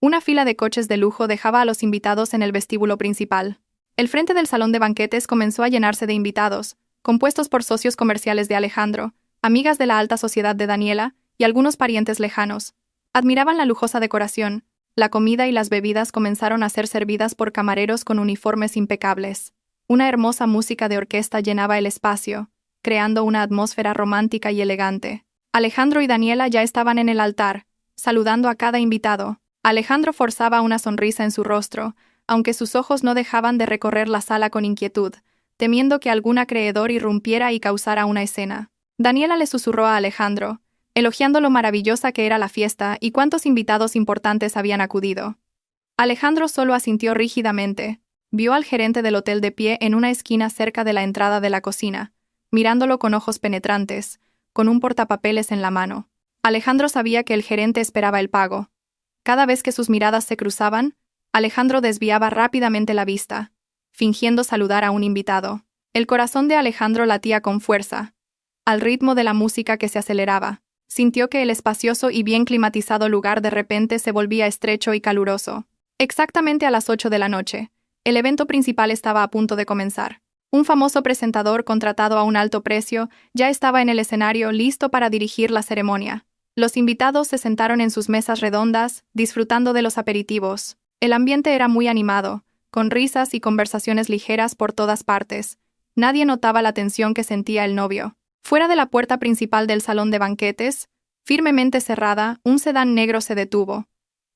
Una fila de coches de lujo dejaba a los invitados en el vestíbulo principal. El frente del salón de banquetes comenzó a llenarse de invitados, compuestos por socios comerciales de Alejandro, amigas de la alta sociedad de Daniela y algunos parientes lejanos. Admiraban la lujosa decoración, La comida y las bebidas comenzaron a ser servidas por camareros con uniformes impecables. Una hermosa música de orquesta llenaba el espacio, creando una atmósfera romántica y elegante. Alejandro y Daniela ya estaban en el altar, saludando a cada invitado. Alejandro forzaba una sonrisa en su rostro, aunque sus ojos no dejaban de recorrer la sala con inquietud, temiendo que algún acreedor irrumpiera y causara una escena. Daniela le susurró a Alejandro, elogiando lo maravillosa que era la fiesta y cuántos invitados importantes habían acudido. Alejandro solo asintió rígidamente. Vio al gerente del hotel de pie en una esquina cerca de la entrada de la cocina, mirándolo con ojos penetrantes, con un portapapeles en la mano. Alejandro sabía que el gerente esperaba el pago. Cada vez que sus miradas se cruzaban, Alejandro desviaba rápidamente la vista, fingiendo saludar a un invitado. El corazón de Alejandro latía con fuerza. Al ritmo de la música que se aceleraba, sintió que el espacioso y bien climatizado lugar de repente se volvía estrecho y caluroso. Exactamente a las 8 de la noche, el evento principal estaba a punto de comenzar. Un famoso presentador contratado a un alto precio ya estaba en el escenario listo para dirigir la ceremonia. Los invitados se sentaron en sus mesas redondas, disfrutando de los aperitivos. El ambiente era muy animado, con risas y conversaciones ligeras por todas partes. Nadie notaba la tensión que sentía el novio. Fuera de la puerta principal del salón de banquetes, firmemente cerrada, un sedán negro se detuvo.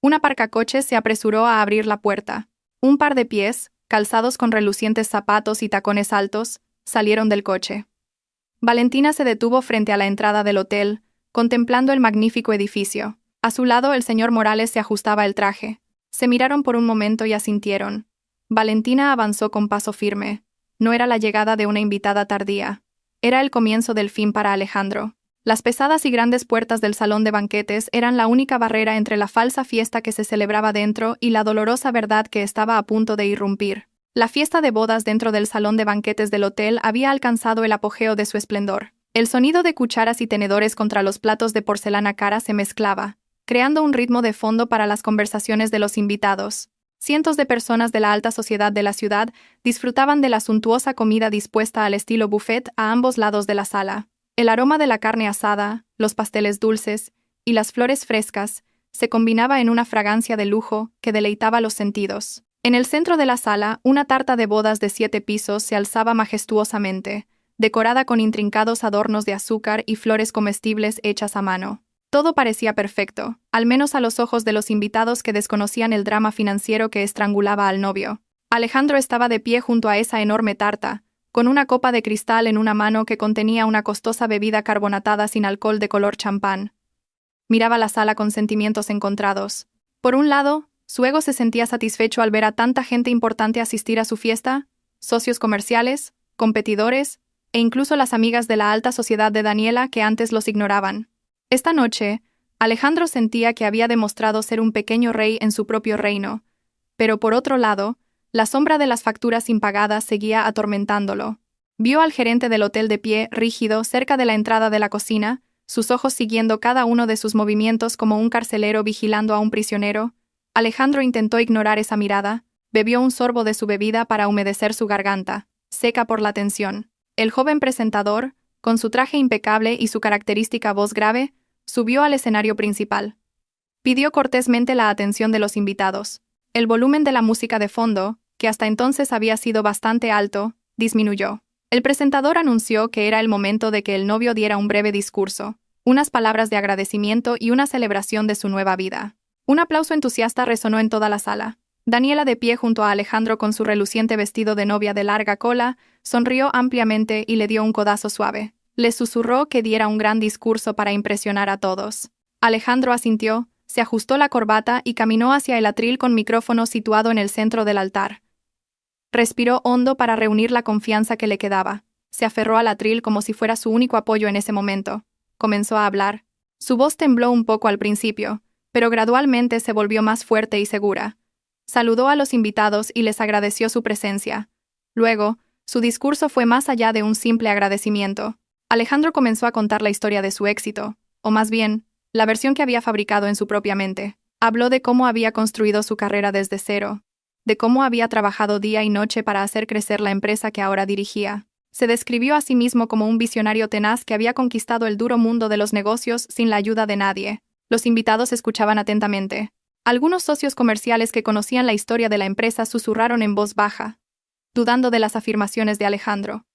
Un aparcacoches se apresuró a abrir la puerta. Un par de pies, calzados con relucientes zapatos y tacones altos, salieron del coche. Valentina se detuvo frente a la entrada del hotel, contemplando el magnífico edificio. A su lado el señor Morales se ajustaba el traje. Se miraron por un momento y asintieron. Valentina avanzó con paso firme. No era la llegada de una invitada tardía. Era el comienzo del fin para Alejandro. Las pesadas y grandes puertas del salón de banquetes eran la única barrera entre la falsa fiesta que se celebraba dentro y la dolorosa verdad que estaba a punto de irrumpir. La fiesta de bodas dentro del salón de banquetes del hotel había alcanzado el apogeo de su esplendor. El sonido de cucharas y tenedores contra los platos de porcelana cara se mezclaba, creando un ritmo de fondo para las conversaciones de los invitados. Cientos de personas de la alta sociedad de la ciudad disfrutaban de la suntuosa comida dispuesta al estilo buffet a ambos lados de la sala. El aroma de la carne asada, los pasteles dulces y las flores frescas se combinaba en una fragancia de lujo que deleitaba los sentidos. En el centro de la sala, una tarta de bodas de 7 pisos se alzaba majestuosamente, decorada con intrincados adornos de azúcar y flores comestibles hechas a mano. Todo parecía perfecto, al menos a los ojos de los invitados que desconocían el drama financiero que estrangulaba al novio. Alejandro estaba de pie junto a esa enorme tarta, con una copa de cristal en una mano que contenía una costosa bebida carbonatada sin alcohol de color champán. Miraba la sala con sentimientos encontrados. Por un lado, su ego se sentía satisfecho al ver a tanta gente importante asistir a su fiesta, socios comerciales, competidores, e incluso las amigas de la alta sociedad de Daniela que antes los ignoraban. Esta noche, Alejandro sentía que había demostrado ser un pequeño rey en su propio reino, pero por otro lado, la sombra de las facturas impagadas seguía atormentándolo. Vio al gerente del hotel de pie, rígido, cerca de la entrada de la cocina, sus ojos siguiendo cada uno de sus movimientos como un carcelero vigilando a un prisionero. Alejandro intentó ignorar esa mirada, bebió un sorbo de su bebida para humedecer su garganta, seca por la tensión. El joven presentador, con su traje impecable y su característica voz grave, subió al escenario principal. Pidió cortésmente la atención de los invitados. El volumen de la música de fondo, que hasta entonces había sido bastante alto, disminuyó. El presentador anunció que era el momento de que el novio diera un breve discurso, unas palabras de agradecimiento y una celebración de su nueva vida. Un aplauso entusiasta resonó en toda la sala. Daniela, de pie junto a Alejandro con su reluciente vestido de novia de larga cola, sonrió ampliamente y le dio un codazo suave. Le susurró que diera un gran discurso para impresionar a todos. Alejandro asintió, se ajustó la corbata y caminó hacia el atril con micrófono situado en el centro del altar. Respiró hondo para reunir la confianza que le quedaba. Se aferró al atril como si fuera su único apoyo en ese momento. Comenzó a hablar. Su voz tembló un poco al principio, pero gradualmente se volvió más fuerte y segura. Saludó a los invitados y les agradeció su presencia. Luego, su discurso fue más allá de un simple agradecimiento. Alejandro comenzó a contar la historia de su éxito, o más bien, la versión que había fabricado en su propia mente. Habló de cómo había construido su carrera desde cero, de cómo había trabajado día y noche para hacer crecer la empresa que ahora dirigía. Se describió a sí mismo como un visionario tenaz que había conquistado el duro mundo de los negocios sin la ayuda de nadie. Los invitados escuchaban atentamente. Algunos socios comerciales que conocían la historia de la empresa susurraron en voz baja, dudando de las afirmaciones de Alejandro,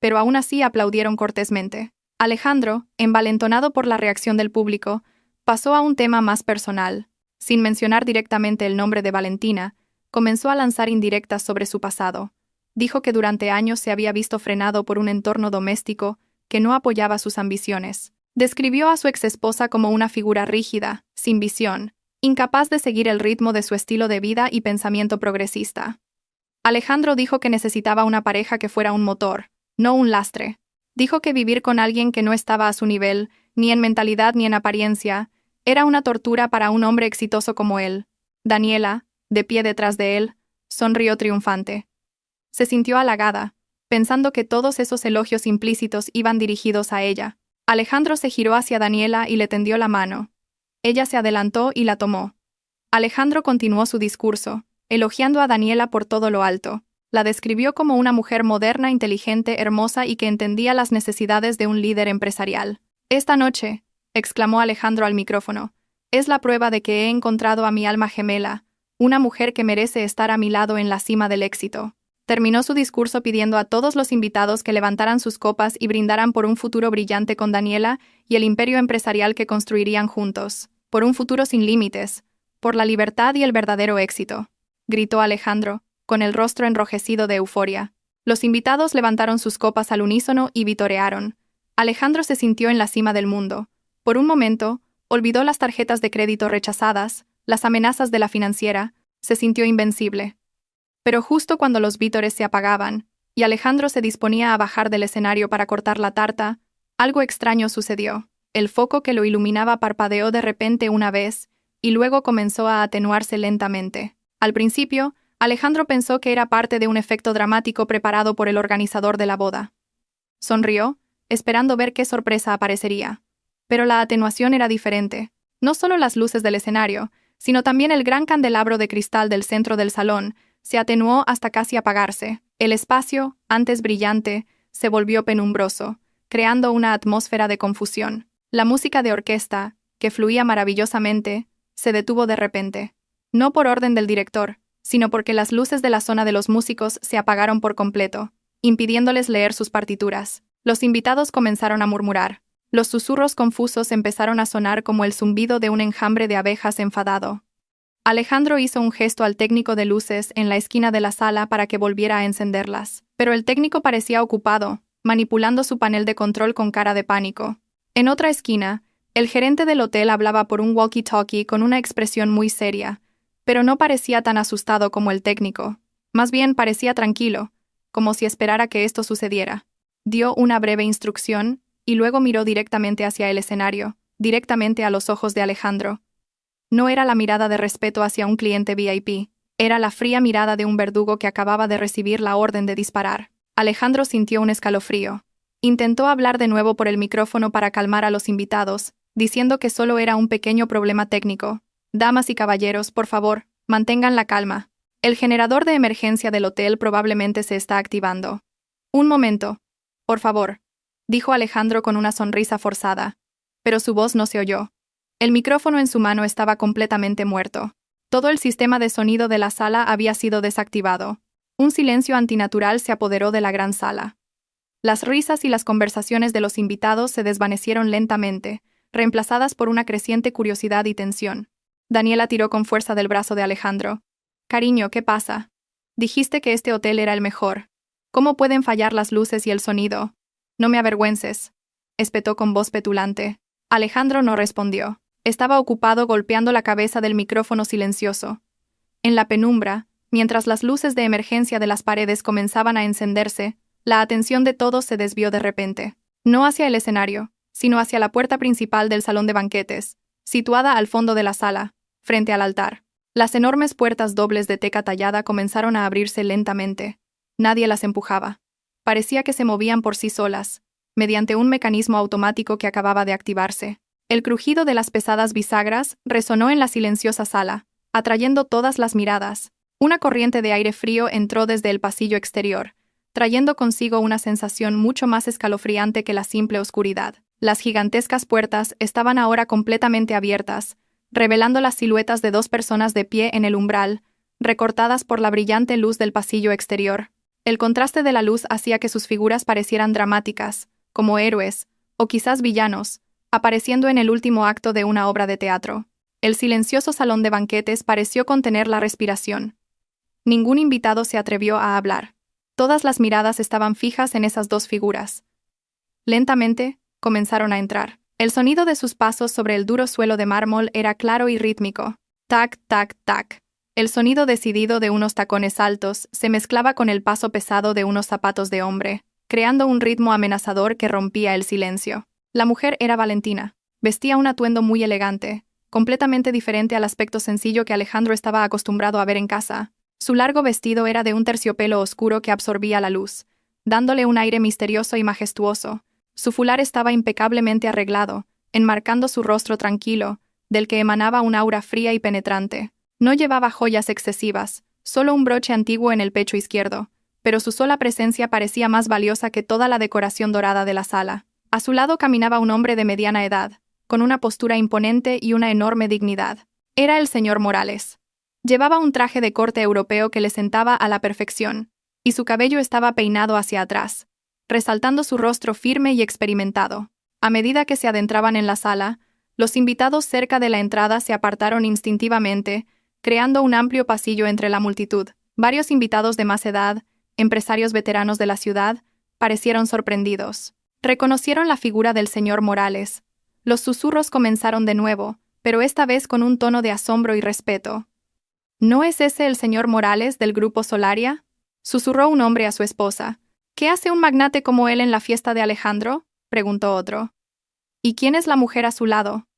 pero aún así aplaudieron cortésmente. Alejandro, envalentonado por la reacción del público, pasó a un tema más personal. Sin mencionar directamente el nombre de Valentina, comenzó a lanzar indirectas sobre su pasado. Dijo que durante años se había visto frenado por un entorno doméstico que no apoyaba sus ambiciones. Describió a su exesposa como una figura rígida, sin visión, incapaz de seguir el ritmo de su estilo de vida y pensamiento progresista. Alejandro dijo que necesitaba una pareja que fuera un motor, no un lastre. Dijo que vivir con alguien que no estaba a su nivel, ni en mentalidad ni en apariencia, era una tortura para un hombre exitoso como él. Daniela, de pie detrás de él, sonrió triunfante. Se sintió halagada, pensando que todos esos elogios implícitos iban dirigidos a ella. Alejandro se giró hacia Daniela y le tendió la mano. Ella se adelantó y la tomó. Alejandro continuó su discurso, elogiando a Daniela por todo lo alto. La describió como una mujer moderna, inteligente, hermosa y que entendía las necesidades de un líder empresarial. «Esta noche», exclamó Alejandro al micrófono, «es la prueba de que he encontrado a mi alma gemela, una mujer que merece estar a mi lado en la cima del éxito». Terminó su discurso pidiendo a todos los invitados que levantaran sus copas y brindaran por un futuro brillante con Daniela y el imperio empresarial que construirían juntos, por un futuro sin límites, por la libertad y el verdadero éxito, gritó Alejandro, con el rostro enrojecido de euforia. Los invitados levantaron sus copas al unísono y vitorearon. Alejandro se sintió en la cima del mundo. Por un momento, olvidó las tarjetas de crédito rechazadas, las amenazas de la financiera, se sintió invencible. Pero justo cuando los vítores se apagaban, y Alejandro se disponía a bajar del escenario para cortar la tarta, algo extraño sucedió. El foco que lo iluminaba parpadeó de repente una vez, y luego comenzó a atenuarse lentamente. Al principio, Alejandro pensó que era parte de un efecto dramático preparado por el organizador de la boda. Sonrió, esperando ver qué sorpresa aparecería. Pero la atenuación era diferente. No solo las luces del escenario, sino también el gran candelabro de cristal del centro del salón, se atenuó hasta casi apagarse. El espacio, antes brillante, se volvió penumbroso, creando una atmósfera de confusión. La música de orquesta, que fluía maravillosamente, se detuvo de repente. No por orden del director, sino porque las luces de la zona de los músicos se apagaron por completo, impidiéndoles leer sus partituras. Los invitados comenzaron a murmurar. Los susurros confusos empezaron a sonar como el zumbido de un enjambre de abejas enfadado. Alejandro hizo un gesto al técnico de luces en la esquina de la sala para que volviera a encenderlas, pero el técnico parecía ocupado, manipulando su panel de control con cara de pánico. En otra esquina, el gerente del hotel hablaba por un walkie-talkie con una expresión muy seria, pero no parecía tan asustado como el técnico. Más bien parecía tranquilo, como si esperara que esto sucediera. Dio una breve instrucción y luego miró directamente hacia el escenario, directamente a los ojos de Alejandro. No era la mirada de respeto hacia un cliente VIP, era la fría mirada de un verdugo que acababa de recibir la orden de disparar. Alejandro sintió un escalofrío. Intentó hablar de nuevo por el micrófono para calmar a los invitados, diciendo que solo era un pequeño problema técnico. «Damas y caballeros, por favor, mantengan la calma. El generador de emergencia del hotel probablemente se está activando». «Un momento. Por favor», dijo Alejandro con una sonrisa forzada. Pero su voz no se oyó. El micrófono en su mano estaba completamente muerto. Todo el sistema de sonido de la sala había sido desactivado. Un silencio antinatural se apoderó de la gran sala. Las risas y las conversaciones de los invitados se desvanecieron lentamente, reemplazadas por una creciente curiosidad y tensión. Daniela tiró con fuerza del brazo de Alejandro. «Cariño, ¿qué pasa? Dijiste que este hotel era el mejor. ¿Cómo pueden fallar las luces y el sonido? No me avergüences», espetó con voz petulante. Alejandro no respondió. Estaba ocupado golpeando la cabeza del micrófono silencioso. En la penumbra, mientras las luces de emergencia de las paredes comenzaban a encenderse, la atención de todos se desvió de repente. No hacia el escenario, sino hacia la puerta principal del salón de banquetes, situada al fondo de la sala, frente al altar. Las enormes puertas dobles de teca tallada comenzaron a abrirse lentamente. Nadie las empujaba. Parecía que se movían por sí solas, mediante un mecanismo automático que acababa de activarse. El crujido de las pesadas bisagras resonó en la silenciosa sala, atrayendo todas las miradas. Una corriente de aire frío entró desde el pasillo exterior, trayendo consigo una sensación mucho más escalofriante que la simple oscuridad. Las gigantescas puertas estaban ahora completamente abiertas, revelando las siluetas de dos personas de pie en el umbral, recortadas por la brillante luz del pasillo exterior. El contraste de la luz hacía que sus figuras parecieran dramáticas, como héroes, o quizás villanos, apareciendo en el último acto de una obra de teatro. El silencioso salón de banquetes pareció contener la respiración. Ningún invitado se atrevió a hablar. Todas las miradas estaban fijas en esas dos figuras. Lentamente, comenzaron a entrar. El sonido de sus pasos sobre el duro suelo de mármol era claro y rítmico. Tac, tac, tac. El sonido decidido de unos tacones altos se mezclaba con el paso pesado de unos zapatos de hombre, creando un ritmo amenazador que rompía el silencio. La mujer era Valentina. Vestía un atuendo muy elegante, completamente diferente al aspecto sencillo que Alejandro estaba acostumbrado a ver en casa. Su largo vestido era de un terciopelo oscuro que absorbía la luz, dándole un aire misterioso y majestuoso. Su fular estaba impecablemente arreglado, enmarcando su rostro tranquilo, del que emanaba un aura fría y penetrante. No llevaba joyas excesivas, solo un broche antiguo en el pecho izquierdo, pero su sola presencia parecía más valiosa que toda la decoración dorada de la sala. A su lado caminaba un hombre de mediana edad, con una postura imponente y una enorme dignidad. Era el señor Morales. Llevaba un traje de corte europeo que le sentaba a la perfección, y su cabello estaba peinado hacia atrás, resaltando su rostro firme y experimentado. A medida que se adentraban en la sala, los invitados cerca de la entrada se apartaron instintivamente, creando un amplio pasillo entre la multitud. Varios invitados de más edad, empresarios veteranos de la ciudad, parecieron sorprendidos. Reconocieron la figura del señor Morales. Los susurros comenzaron de nuevo, pero esta vez con un tono de asombro y respeto. ¿No es ese el señor Morales del Grupo Solaria?, susurró un hombre a su esposa. ¿Qué hace un magnate como él en la fiesta de Alejandro?, preguntó otro. ¿Y quién es la mujer a su lado?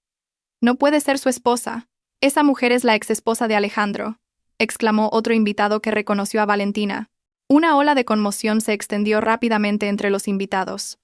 No puede ser su esposa. Esa mujer es la exesposa de Alejandro, exclamó otro invitado que reconoció a Valentina. Una ola de conmoción se extendió rápidamente entre los invitados.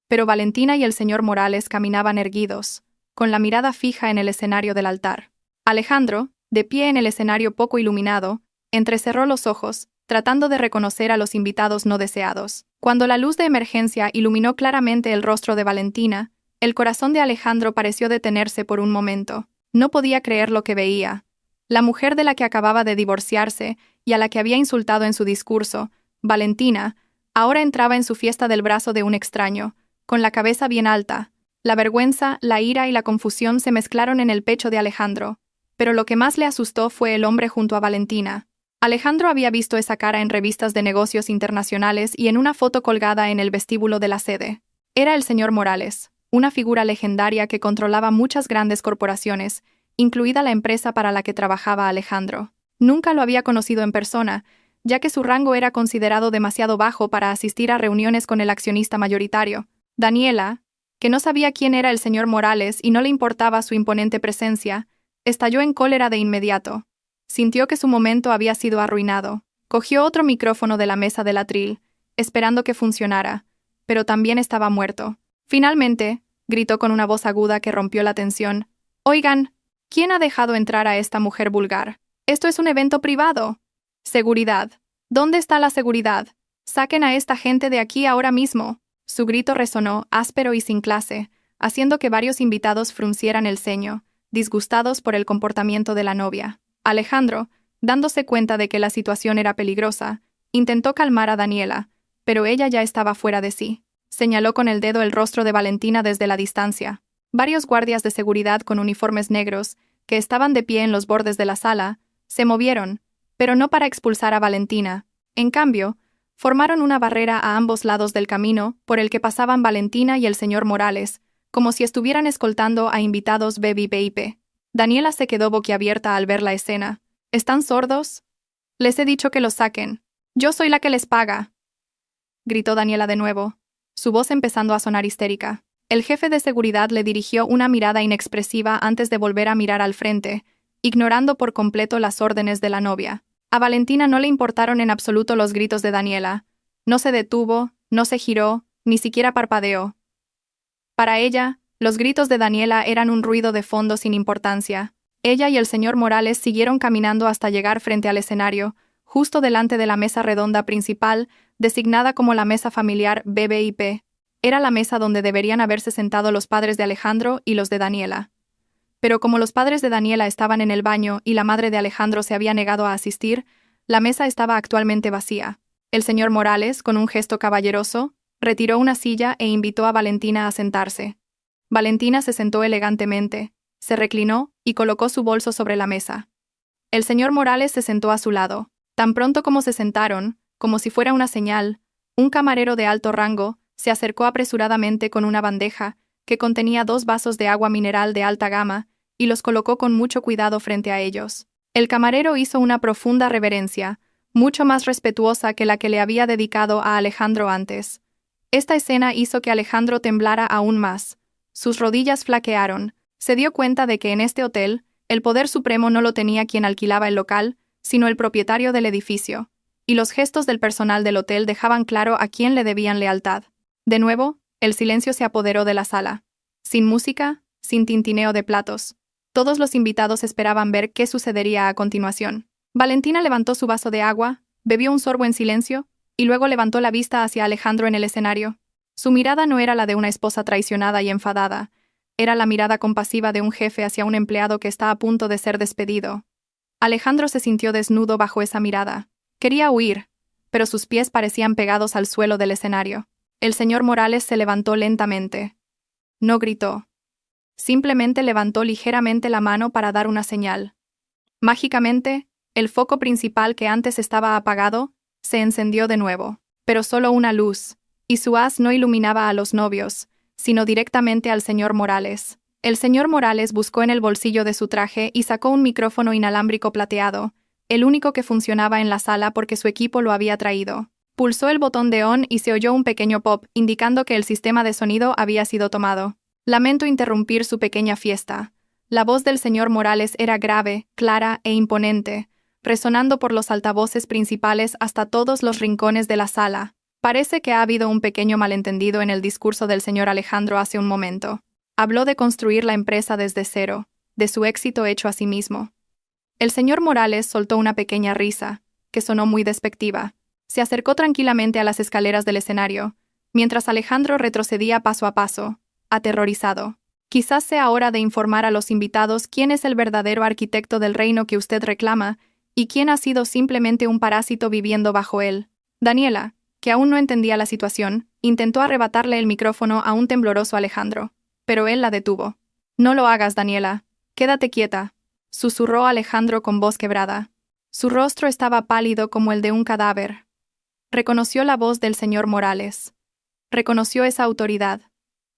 Pero Valentina y el señor Morales caminaban erguidos, con la mirada fija en el escenario del altar. Alejandro, de pie en el escenario poco iluminado, entrecerró los ojos, tratando de reconocer a los invitados no deseados. Cuando la luz de emergencia iluminó claramente el rostro de Valentina, el corazón de Alejandro pareció detenerse por un momento. No podía creer lo que veía. La mujer de la que acababa de divorciarse y a la que había insultado en su discurso, Valentina, ahora entraba en su fiesta del brazo de un extraño, con la cabeza bien alta. La vergüenza, la ira y la confusión se mezclaron en el pecho de Alejandro, pero lo que más le asustó fue el hombre junto a Valentina. Alejandro había visto esa cara en revistas de negocios internacionales y en una foto colgada en el vestíbulo de la sede. Era el señor Morales, una figura legendaria que controlaba muchas grandes corporaciones, incluida la empresa para la que trabajaba Alejandro. Nunca lo había conocido en persona, ya que su rango era considerado demasiado bajo para asistir a reuniones con el accionista mayoritario. Daniela, que no sabía quién era el señor Morales y no le importaba su imponente presencia, estalló en cólera de inmediato. Sintió que su momento había sido arruinado. Cogió otro micrófono de la mesa del atril, esperando que funcionara, pero también estaba muerto. Finalmente, gritó con una voz aguda que rompió la tensión. «Oigan, ¿quién ha dejado entrar a esta mujer vulgar? Esto es un evento privado». «Seguridad. ¿Dónde está la seguridad? Saquen a esta gente de aquí ahora mismo». Su grito resonó, áspero y sin clase, haciendo que varios invitados fruncieran el ceño, disgustados por el comportamiento de la novia. Alejandro, dándose cuenta de que la situación era peligrosa, intentó calmar a Daniela, pero ella ya estaba fuera de sí. Señaló con el dedo el rostro de Valentina desde la distancia. Varios guardias de seguridad con uniformes negros, que estaban de pie en los bordes de la sala, se movieron, pero no para expulsar a Valentina. En cambio, formaron una barrera a ambos lados del camino por el que pasaban Valentina y el señor Morales, como si estuvieran escoltando a invitados VIP. Daniela se quedó boquiabierta al ver la escena. ¿Están sordos? Les he dicho que los saquen. Yo soy la que les paga. Gritó Daniela de nuevo, su voz empezando a sonar histérica. El jefe de seguridad le dirigió una mirada inexpresiva antes de volver a mirar al frente, ignorando por completo las órdenes de la novia. A Valentina no le importaron en absoluto los gritos de Daniela. No se detuvo, no se giró, ni siquiera parpadeó. Para ella, los gritos de Daniela eran un ruido de fondo sin importancia. Ella y el señor Morales siguieron caminando hasta llegar frente al escenario, justo delante de la mesa redonda principal, designada como la mesa familiar VIP. Era la mesa donde deberían haberse sentado los padres de Alejandro y los de Daniela. Pero como los padres de Daniela estaban en el baño y la madre de Alejandro se había negado a asistir, la mesa estaba actualmente vacía. El señor Morales, con un gesto caballeroso, retiró una silla e invitó a Valentina a sentarse. Valentina se sentó elegantemente, se reclinó y colocó su bolso sobre la mesa. El señor Morales se sentó a su lado. Tan pronto como se sentaron, como si fuera una señal, un camarero de alto rango se acercó apresuradamente con una bandeja que contenía 2 vasos de agua mineral de alta gama y los colocó con mucho cuidado frente a ellos. El camarero hizo una profunda reverencia, mucho más respetuosa que la que le había dedicado a Alejandro antes. Esta escena hizo que Alejandro temblara aún más. Sus rodillas flaquearon. Se dio cuenta de que en este hotel, el poder supremo no lo tenía quien alquilaba el local, sino el propietario del edificio, y los gestos del personal del hotel dejaban claro a quién le debían lealtad. De nuevo, el silencio se apoderó de la sala. Sin música, sin tintineo de platos. Todos los invitados esperaban ver qué sucedería a continuación. Valentina levantó su vaso de agua, bebió un sorbo en silencio, y luego levantó la vista hacia Alejandro en el escenario. Su mirada no era la de una esposa traicionada y enfadada, era la mirada compasiva de un jefe hacia un empleado que está a punto de ser despedido. Alejandro se sintió desnudo bajo esa mirada. Quería huir, pero sus pies parecían pegados al suelo del escenario. El señor Morales se levantó lentamente. No gritó. Simplemente levantó ligeramente la mano para dar una señal. Mágicamente, el foco principal que antes estaba apagado, se encendió de nuevo, pero solo una luz, y su haz no iluminaba a los novios, sino directamente al señor Morales. El señor Morales buscó en el bolsillo de su traje y sacó un micrófono inalámbrico plateado, el único que funcionaba en la sala porque su equipo lo había traído. Pulsó el botón de on y se oyó un pequeño pop, indicando que el sistema de sonido había sido tomado. Lamento interrumpir su pequeña fiesta. La voz del señor Morales era grave, clara e imponente, resonando por los altavoces principales hasta todos los rincones de la sala. Parece que ha habido un pequeño malentendido en el discurso del señor Alejandro hace un momento. Habló de construir la empresa desde cero, de su éxito hecho a sí mismo. El señor Morales soltó una pequeña risa, que sonó muy despectiva. Se acercó tranquilamente a las escaleras del escenario, mientras Alejandro retrocedía paso a paso, aterrorizado. Quizás sea hora de informar a los invitados quién es el verdadero arquitecto del reino que usted reclama y quién ha sido simplemente un parásito viviendo bajo él. Daniela, que aún no entendía la situación, intentó arrebatarle el micrófono a un tembloroso Alejandro, pero él la detuvo. «No lo hagas, Daniela. Quédate quieta», susurró Alejandro con voz quebrada. Su rostro estaba pálido como el de un cadáver. Reconoció la voz del señor Morales. Reconoció esa autoridad.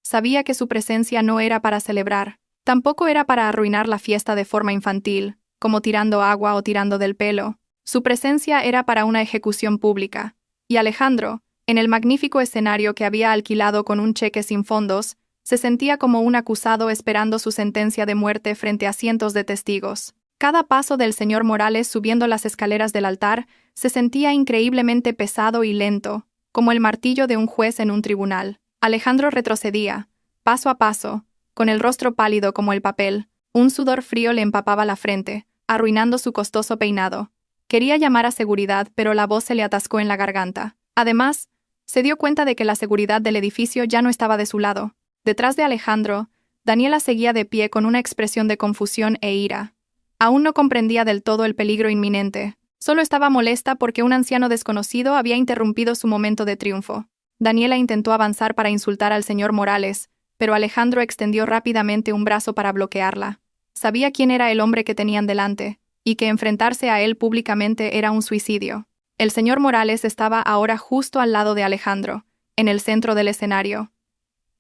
Sabía que su presencia no era para celebrar, tampoco era para arruinar la fiesta de forma infantil, como tirando agua o tirando del pelo. Su presencia era para una ejecución pública. Y Alejandro, en el magnífico escenario que había alquilado con un cheque sin fondos, se sentía como un acusado esperando su sentencia de muerte frente a cientos de testigos. Cada paso del señor Morales subiendo las escaleras del altar se sentía increíblemente pesado y lento, como el martillo de un juez en un tribunal. Alejandro retrocedía, paso a paso, con el rostro pálido como el papel. Un sudor frío le empapaba la frente, arruinando su costoso peinado. Quería llamar a seguridad, pero la voz se le atascó en la garganta. Además, se dio cuenta de que la seguridad del edificio ya no estaba de su lado. Detrás de Alejandro, Daniela seguía de pie con una expresión de confusión e ira. Aún no comprendía del todo el peligro inminente. Solo estaba molesta porque un anciano desconocido había interrumpido su momento de triunfo. Daniela intentó avanzar para insultar al señor Morales, pero Alejandro extendió rápidamente un brazo para bloquearla. Sabía quién era el hombre que tenían delante, y que enfrentarse a él públicamente era un suicidio. El señor Morales estaba ahora justo al lado de Alejandro, en el centro del escenario.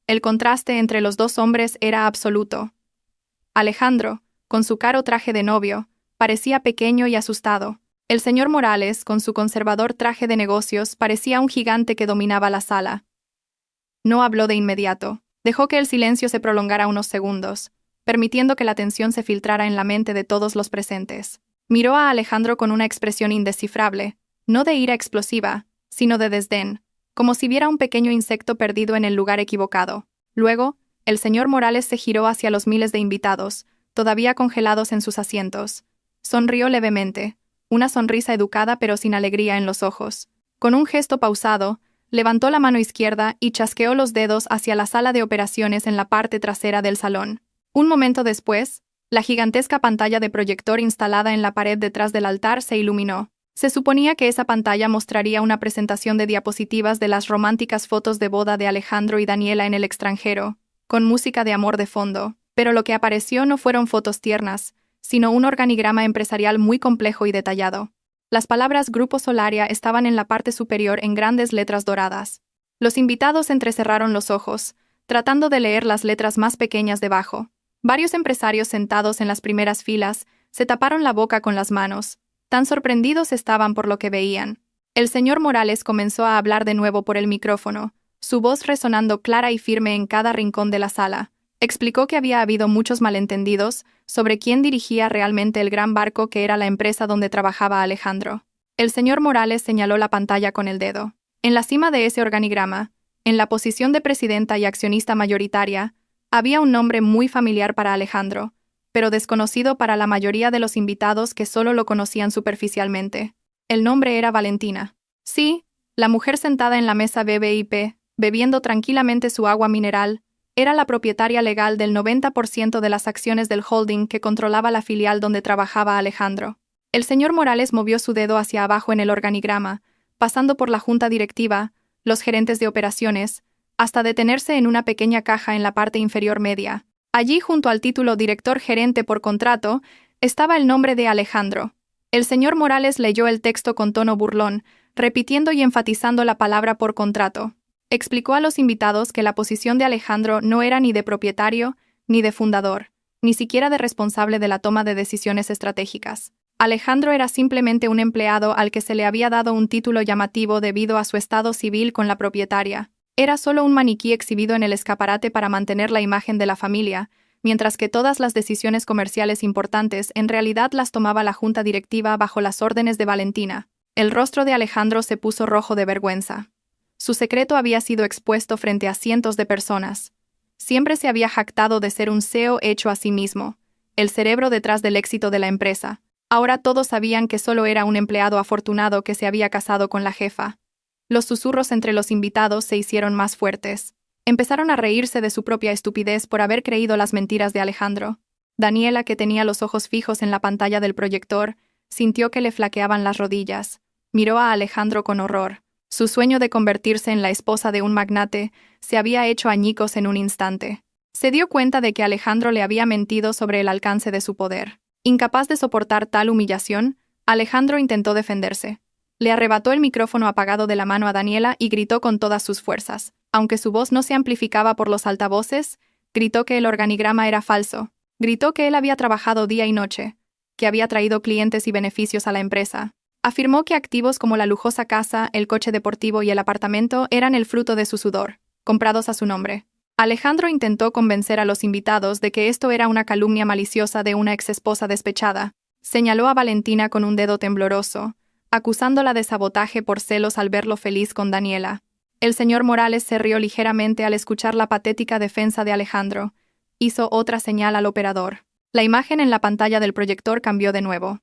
El contraste entre los dos hombres era absoluto. Alejandro, con su caro traje de novio, parecía pequeño y asustado. El señor Morales, con su conservador traje de negocios, parecía un gigante que dominaba la sala. No habló de inmediato. Dejó que el silencio se prolongara unos segundos, permitiendo que la tensión se filtrara en la mente de todos los presentes. Miró a Alejandro con una expresión indescifrable, no de ira explosiva, sino de desdén, como si viera un pequeño insecto perdido en el lugar equivocado. Luego, el señor Morales se giró hacia los miles de invitados, todavía congelados en sus asientos. Sonrió levemente, una sonrisa educada pero sin alegría en los ojos. Con un gesto pausado, levantó la mano izquierda y chasqueó los dedos hacia la sala de operaciones en la parte trasera del salón. Un momento después, La gigantesca pantalla de proyector instalada en la pared detrás del altar se iluminó. Se suponía que esa pantalla mostraría una presentación de diapositivas de las románticas fotos de boda de Alejandro y Daniela en el extranjero, con música de amor de fondo, pero lo que apareció no fueron fotos tiernas, sino un organigrama empresarial muy complejo y detallado. Las palabras Grupo Solaria estaban en la parte superior en grandes letras doradas. Los invitados entrecerraron los ojos, tratando de leer las letras más pequeñas debajo. Varios empresarios sentados en las primeras filas se taparon la boca con las manos. Tan sorprendidos estaban por lo que veían. El señor Morales comenzó a hablar de nuevo por el micrófono, su voz resonando clara y firme en cada rincón de la sala. Explicó que había habido muchos malentendidos sobre quién dirigía realmente el gran barco que era la empresa donde trabajaba Alejandro. El señor Morales señaló la pantalla con el dedo. En la cima de ese organigrama, en la posición de presidenta y accionista mayoritaria, había un nombre muy familiar para Alejandro, pero desconocido para la mayoría de los invitados que solo lo conocían superficialmente. El nombre era Valentina. Sí, la mujer sentada en la mesa BBIP, bebiendo tranquilamente su agua mineral, era la propietaria legal del 90% de las acciones del holding que controlaba la filial donde trabajaba Alejandro. El señor Morales movió su dedo hacia abajo en el organigrama, pasando por la junta directiva, los gerentes de operaciones, hasta detenerse en una pequeña caja en la parte inferior media. Allí, junto al título Director Gerente por Contrato, estaba el nombre de Alejandro. El señor Morales leyó el texto con tono burlón, repitiendo y enfatizando la palabra por contrato. Explicó a los invitados que la posición de Alejandro no era ni de propietario, ni de fundador, ni siquiera de responsable de la toma de decisiones estratégicas. Alejandro era simplemente un empleado al que se le había dado un título llamativo debido a su estado civil con la propietaria. Era solo un maniquí exhibido en el escaparate para mantener la imagen de la familia, mientras que todas las decisiones comerciales importantes en realidad las tomaba la junta directiva bajo las órdenes de Valentina. El rostro de Alejandro se puso rojo de vergüenza. Su secreto había sido expuesto frente a cientos de personas. Siempre se había jactado de ser un CEO hecho a sí mismo, el cerebro detrás del éxito de la empresa. Ahora todos sabían que solo era un empleado afortunado que se había casado con la jefa. Los susurros entre los invitados se hicieron más fuertes. Empezaron a reírse de su propia estupidez por haber creído las mentiras de Alejandro. Daniela, que tenía los ojos fijos en la pantalla del proyector, sintió que le flaqueaban las rodillas. Miró a Alejandro con horror. Su sueño de convertirse en la esposa de un magnate se había hecho añicos en un instante. Se dio cuenta de que Alejandro le había mentido sobre el alcance de su poder. Incapaz de soportar tal humillación, Alejandro intentó defenderse. Le arrebató el micrófono apagado de la mano a Daniela y gritó con todas sus fuerzas. Aunque su voz no se amplificaba por los altavoces, gritó que el organigrama era falso. Gritó que él había trabajado día y noche, que había traído clientes y beneficios a la empresa. Afirmó que activos como la lujosa casa, el coche deportivo y el apartamento eran el fruto de su sudor, comprados a su nombre. Alejandro intentó convencer a los invitados de que esto era una calumnia maliciosa de una exesposa despechada. Señaló a Valentina con un dedo tembloroso, acusándola de sabotaje por celos al verlo feliz con Daniela. El señor Morales se rió ligeramente al escuchar la patética defensa de Alejandro. Hizo otra señal al operador. La imagen en la pantalla del proyector cambió de nuevo.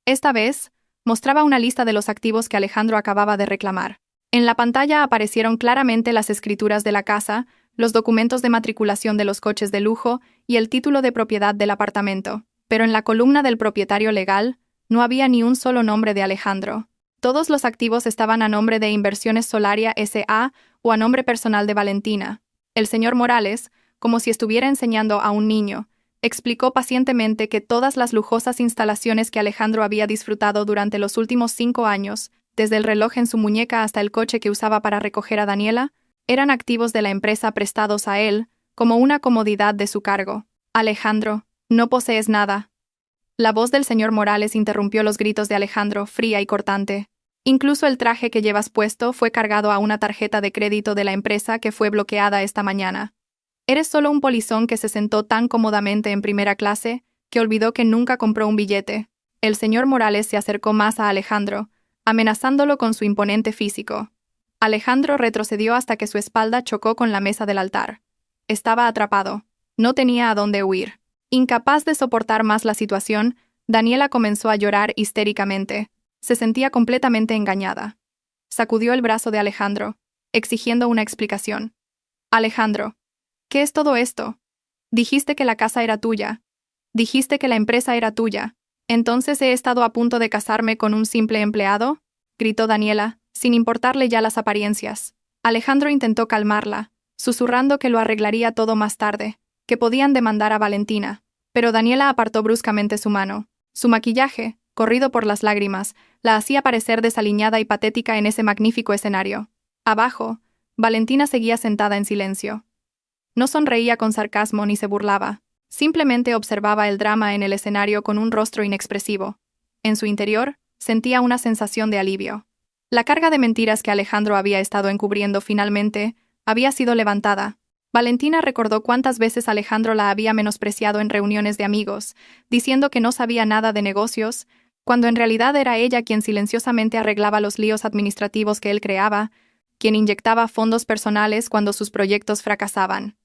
Esta vez, mostraba una lista de los activos que Alejandro acababa de reclamar. En la pantalla aparecieron claramente las escrituras de la casa, los documentos de matriculación de los coches de lujo y el título de propiedad del apartamento. Pero en la columna del propietario legal, no había ni un solo nombre de Alejandro. Todos los activos estaban a nombre de Inversiones Solaria S.A. o a nombre personal de Valentina. El señor Morales, como si estuviera enseñando a un niño, explicó pacientemente que todas las lujosas instalaciones que Alejandro había disfrutado durante los últimos 5 años, desde el reloj en su muñeca hasta el coche que usaba para recoger a Daniela, eran activos de la empresa prestados a él, como una comodidad de su cargo. Alejandro, no posees nada. La voz del señor Morales interrumpió los gritos de Alejandro, fría y cortante. Incluso el traje que llevas puesto fue cargado a una tarjeta de crédito de la empresa que fue bloqueada esta mañana. Eres solo un polizón que se sentó tan cómodamente en primera clase que olvidó que nunca compró un billete. El señor Morales se acercó más a Alejandro, amenazándolo con su imponente físico. Alejandro retrocedió hasta que su espalda chocó con la mesa del altar. Estaba atrapado. No tenía a dónde huir. Incapaz de soportar más la situación, Daniela comenzó a llorar histéricamente. Se sentía completamente engañada. Sacudió el brazo de Alejandro, exigiendo una explicación. Alejandro, ¿qué es todo esto? Dijiste que la casa era tuya. Dijiste que la empresa era tuya. ¿Entonces he estado a punto de casarme con un simple empleado?, gritó Daniela, sin importarle ya las apariencias. Alejandro intentó calmarla, susurrando que lo arreglaría todo más tarde, que podían demandar a Valentina, pero Daniela apartó bruscamente su mano. Su maquillaje, corrido por las lágrimas, la hacía parecer desaliñada y patética en ese magnífico escenario. Abajo, Valentina seguía sentada en silencio. No sonreía con sarcasmo ni se burlaba. Simplemente observaba el drama en el escenario con un rostro inexpresivo. En su interior, sentía una sensación de alivio. La carga de mentiras que Alejandro había estado encubriendo finalmente había sido levantada. Valentina recordó cuántas veces Alejandro la había menospreciado en reuniones de amigos, diciendo que no sabía nada de negocios, cuando en realidad era ella quien silenciosamente arreglaba los líos administrativos que él creaba, quien inyectaba fondos personales cuando sus proyectos fracasaban.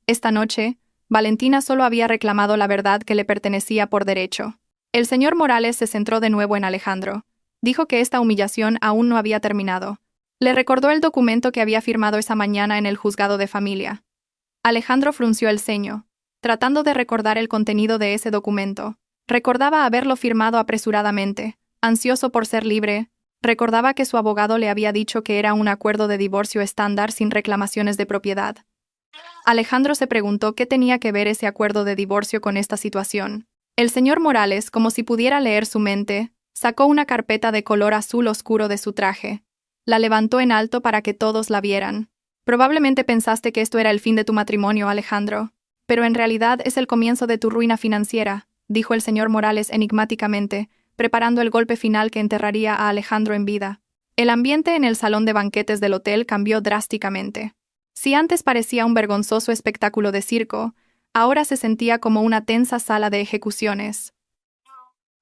Esta noche, Valentina solo había reclamado la verdad que le pertenecía por derecho. El señor Morales se centró de nuevo en Alejandro. Dijo que esta humillación aún no había terminado. Le recordó el documento que había firmado esa mañana en el juzgado de familia. Alejandro frunció el ceño, tratando de recordar el contenido de ese documento. Recordaba haberlo firmado apresuradamente, ansioso por ser libre. Recordaba que su abogado le había dicho que era un acuerdo de divorcio estándar sin reclamaciones de propiedad. Alejandro se preguntó qué tenía que ver ese acuerdo de divorcio con esta situación. El señor Morales, como si pudiera leer su mente, sacó una carpeta de color azul oscuro de su traje. La levantó en alto para que todos la vieran. Probablemente pensaste que esto era el fin de tu matrimonio, Alejandro. Pero en realidad es el comienzo de tu ruina financiera, dijo el señor Morales enigmáticamente, preparando el golpe final que enterraría a Alejandro en vida. El ambiente en el salón de banquetes del hotel cambió drásticamente. Si antes parecía un vergonzoso espectáculo de circo, ahora se sentía como una tensa sala de ejecuciones.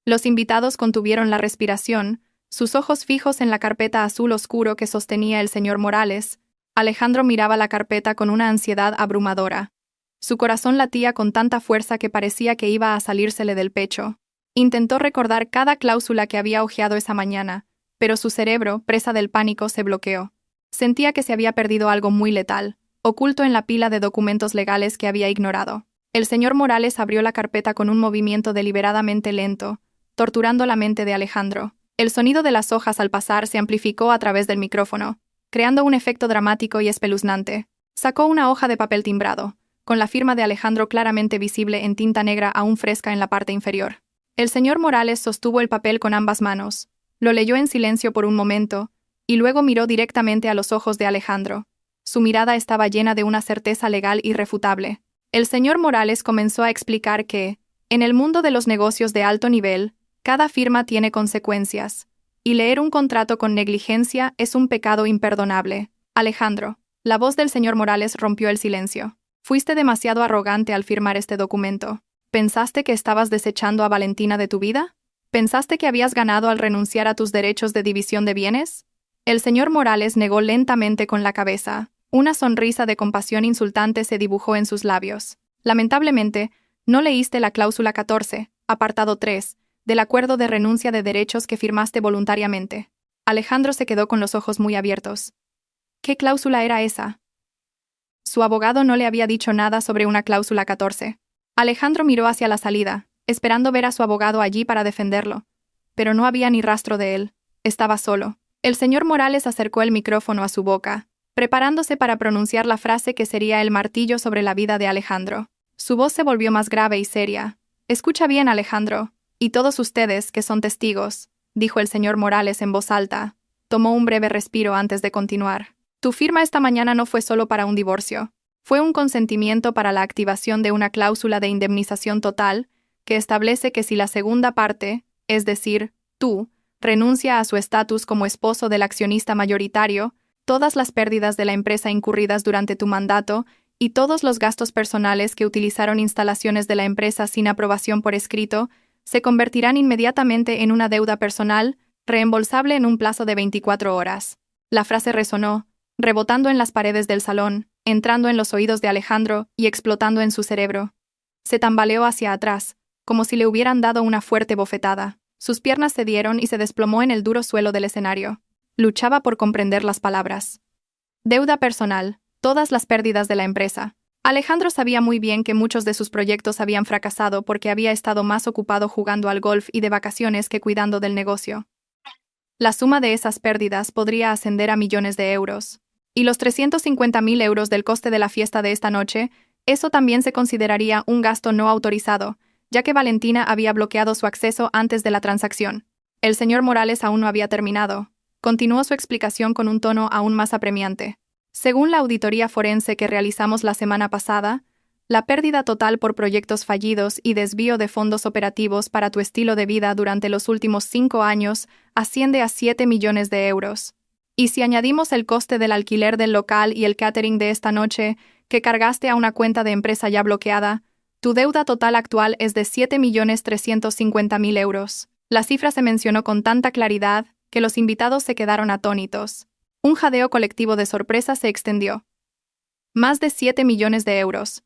Los invitados contuvieron la respiración, sus ojos fijos en la carpeta azul oscuro que sostenía el señor Morales. Alejandro miraba la carpeta con una ansiedad abrumadora. Su corazón latía con tanta fuerza que parecía que iba a salírsele del pecho. Intentó recordar cada cláusula que había hojeado esa mañana, pero su cerebro, presa del pánico, se bloqueó. Sentía que se había perdido algo muy letal, oculto en la pila de documentos legales que había ignorado. El señor Morales abrió la carpeta con un movimiento deliberadamente lento, torturando la mente de Alejandro. El sonido de las hojas al pasar se amplificó a través del micrófono, creando un efecto dramático y espeluznante. Sacó una hoja de papel timbrado, con la firma de Alejandro claramente visible en tinta negra aún fresca en la parte inferior. El señor Morales sostuvo el papel con ambas manos, lo leyó en silencio por un momento, y luego miró directamente a los ojos de Alejandro. Su mirada estaba llena de una certeza legal irrefutable. El señor Morales comenzó a explicar que, en el mundo de los negocios de alto nivel, cada firma tiene consecuencias, y leer un contrato con negligencia es un pecado imperdonable. Alejandro, la voz del señor Morales rompió el silencio. Fuiste demasiado arrogante al firmar este documento. ¿Pensaste que estabas desechando a Valentina de tu vida? ¿Pensaste que habías ganado al renunciar a tus derechos de división de bienes? El señor Morales negó lentamente con la cabeza. Una sonrisa de compasión insultante se dibujó en sus labios. Lamentablemente, no leíste la cláusula 14, apartado 3, del acuerdo de renuncia de derechos que firmaste voluntariamente. Alejandro se quedó con los ojos muy abiertos. ¿Qué cláusula era esa? Su abogado no le había dicho nada sobre una cláusula 14. Alejandro miró hacia la salida, esperando ver a su abogado allí para defenderlo. Pero no había ni rastro de él. Estaba solo. El señor Morales acercó el micrófono a su boca, preparándose para pronunciar la frase que sería el martillo sobre la vida de Alejandro. Su voz se volvió más grave y seria. «Escucha bien, Alejandro, y todos ustedes que son testigos», dijo el señor Morales en voz alta. Tomó un breve respiro antes de continuar. «Tu firma esta mañana no fue solo para un divorcio. Fue un consentimiento para la activación de una cláusula de indemnización total que establece que si la segunda parte, es decir, tú, renuncia a su estatus como esposo del accionista mayoritario, todas las pérdidas de la empresa incurridas durante tu mandato y todos los gastos personales que utilizaron instalaciones de la empresa sin aprobación por escrito se convertirán inmediatamente en una deuda personal, reembolsable en un plazo de 24 horas. La frase resonó, rebotando en las paredes del salón, entrando en los oídos de Alejandro y explotando en su cerebro. Se tambaleó hacia atrás, como si le hubieran dado una fuerte bofetada. Sus piernas cedieron y se desplomó en el duro suelo del escenario. Luchaba por comprender las palabras. Deuda personal, todas las pérdidas de la empresa. Alejandro sabía muy bien que muchos de sus proyectos habían fracasado porque había estado más ocupado jugando al golf y de vacaciones que cuidando del negocio. La suma de esas pérdidas podría ascender a millones de euros. Y los 350.000 euros del coste de la fiesta de esta noche, eso también se consideraría un gasto no autorizado, ya que Valentina había bloqueado su acceso antes de la transacción. El señor Morales aún no había terminado. Continuó su explicación con un tono aún más apremiante. Según la auditoría forense que realizamos la semana pasada, la pérdida total por proyectos fallidos y desvío de fondos operativos para tu estilo de vida durante los últimos 5 años asciende a 7 millones de euros. Y si añadimos el coste del alquiler del local y el catering de esta noche, que cargaste a una cuenta de empresa ya bloqueada, tu deuda total actual es de 7.350.000 euros. La cifra se mencionó con tanta claridad que los invitados se quedaron atónitos. Un jadeo colectivo de sorpresa se extendió. Más de 7 millones de euros.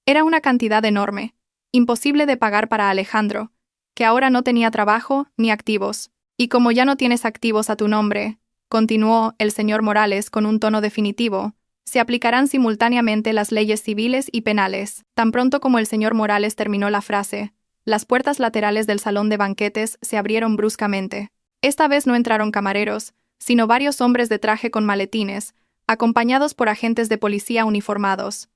Era una cantidad enorme, imposible de pagar para Alejandro, que ahora no tenía trabajo ni activos. Y como ya no tienes activos a tu nombre, continuó el señor Morales con un tono definitivo, se aplicarán simultáneamente las leyes civiles y penales. Tan pronto como el señor Morales terminó la frase, las puertas laterales del salón de banquetes se abrieron bruscamente. Esta vez no entraron camareros, sino varios hombres de traje con maletines, acompañados por agentes de policía uniformados.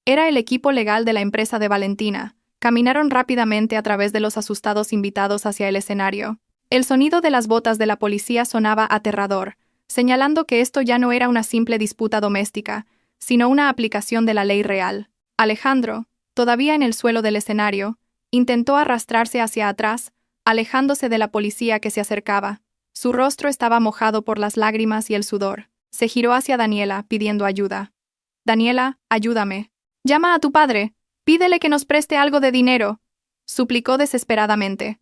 Era el equipo legal de la empresa de Valentina. Caminaron rápidamente a través de los asustados invitados hacia el escenario. El sonido de las botas de la policía sonaba aterrador, señalando que esto ya no era una simple disputa doméstica, sino una aplicación de la ley real. Alejandro, todavía en el suelo del escenario, intentó arrastrarse hacia atrás, alejándose de la policía que se acercaba. Su rostro estaba mojado por las lágrimas y el sudor. Se giró hacia Daniela, pidiendo ayuda. «Daniela, ayúdame. Llama a tu padre, pídele que nos preste algo de dinero», suplicó desesperadamente.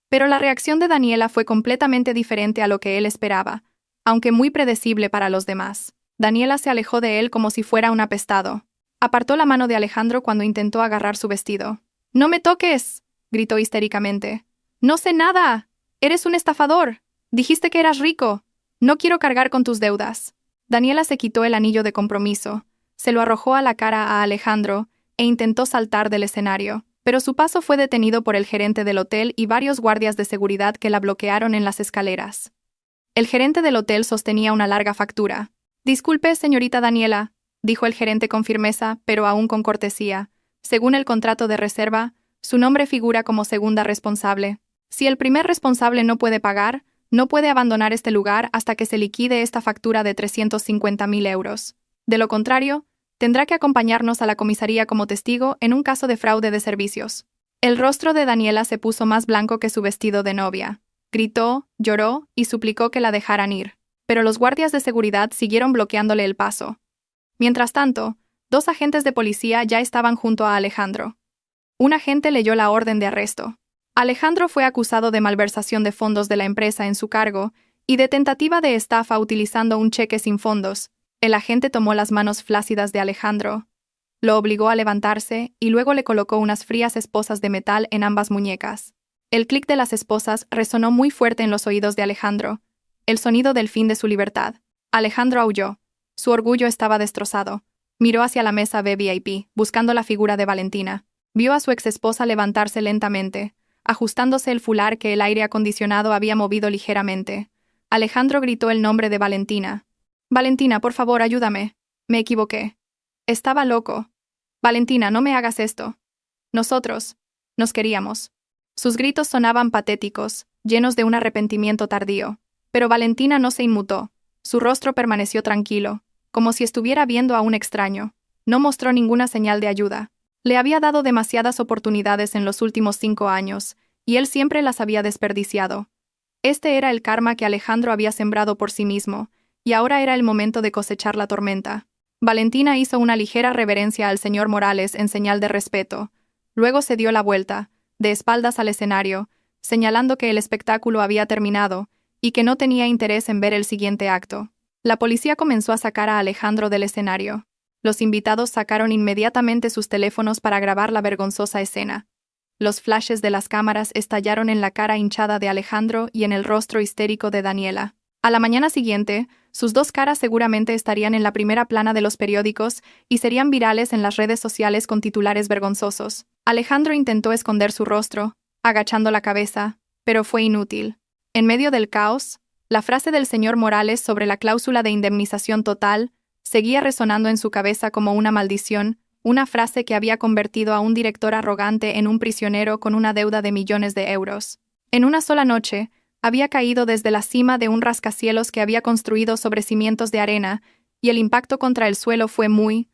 Pero la reacción de Daniela fue completamente diferente a lo que él esperaba, aunque muy predecible para los demás. Daniela se alejó de él como si fuera un apestado. Apartó la mano de Alejandro cuando intentó agarrar su vestido. «¡No me toques!», gritó histéricamente. «No sé nada. Eres un estafador. Dijiste que eras rico. No quiero cargar con tus deudas». Daniela se quitó el anillo de compromiso, se lo arrojó a la cara a Alejandro e intentó saltar del escenario, pero su paso fue detenido por el gerente del hotel y varios guardias de seguridad que la bloquearon en las escaleras. El gerente del hotel sostenía una larga factura. «Disculpe, señorita Daniela», dijo el gerente con firmeza, pero aún con cortesía. Según el contrato de reserva, su nombre figura como segunda responsable. Si el primer responsable no puede pagar, no puede abandonar este lugar hasta que se liquide esta factura de 350.000 euros. De lo contrario, tendrá que acompañarnos a la comisaría como testigo en un caso de fraude de servicios. El rostro de Daniela se puso más blanco que su vestido de novia. Gritó, lloró y suplicó que la dejaran ir. Pero los guardias de seguridad siguieron bloqueándole el paso. Mientras tanto, 2 agentes de policía ya estaban junto a Alejandro. Un agente leyó la orden de arresto. Alejandro fue acusado de malversación de fondos de la empresa en su cargo y de tentativa de estafa utilizando un cheque sin fondos. El agente tomó las manos flácidas de Alejandro, lo obligó a levantarse y luego le colocó unas frías esposas de metal en ambas muñecas. El clic de las esposas resonó muy fuerte en los oídos de Alejandro, el sonido del fin de su libertad. Alejandro aulló. Su orgullo estaba destrozado. Miró hacia la mesa VIP, buscando la figura de Valentina. Vio a su exesposa levantarse lentamente, ajustándose el fular que el aire acondicionado había movido ligeramente. Alejandro gritó el nombre de Valentina. «Valentina, por favor, ayúdame. Me equivoqué. Estaba loco. Valentina, no me hagas esto. Nosotros nos queríamos». Sus gritos sonaban patéticos, llenos de un arrepentimiento tardío. Pero Valentina no se inmutó. Su rostro permaneció tranquilo, como si estuviera viendo a un extraño. No mostró ninguna señal de ayuda. Le había dado demasiadas oportunidades en los últimos 5 años, y él siempre las había desperdiciado. Este era el karma que Alejandro había sembrado por sí mismo, y ahora era el momento de cosechar la tormenta. Valentina hizo una ligera reverencia al señor Morales en señal de respeto. Luego se dio la vuelta, de espaldas al escenario, señalando que el espectáculo había terminado y que no tenía interés en ver el siguiente acto. La policía comenzó a sacar a Alejandro del escenario. Los invitados sacaron inmediatamente sus teléfonos para grabar la vergonzosa escena. Los flashes de las cámaras estallaron en la cara hinchada de Alejandro y en el rostro histérico de Daniela. A la mañana siguiente, Sus dos caras seguramente estarían en la primera plana de los periódicos y serían virales en las redes sociales con titulares vergonzosos. Alejandro intentó esconder su rostro, agachando la cabeza, pero fue inútil. En medio del caos, la frase del señor Morales sobre la cláusula de indemnización total seguía resonando en su cabeza como una maldición, una frase que había convertido a un director arrogante en un prisionero con una deuda de millones de euros. En una sola noche, había caído desde la cima de un rascacielos que había construido sobre cimientos de arena, y el impacto contra el suelo fue muy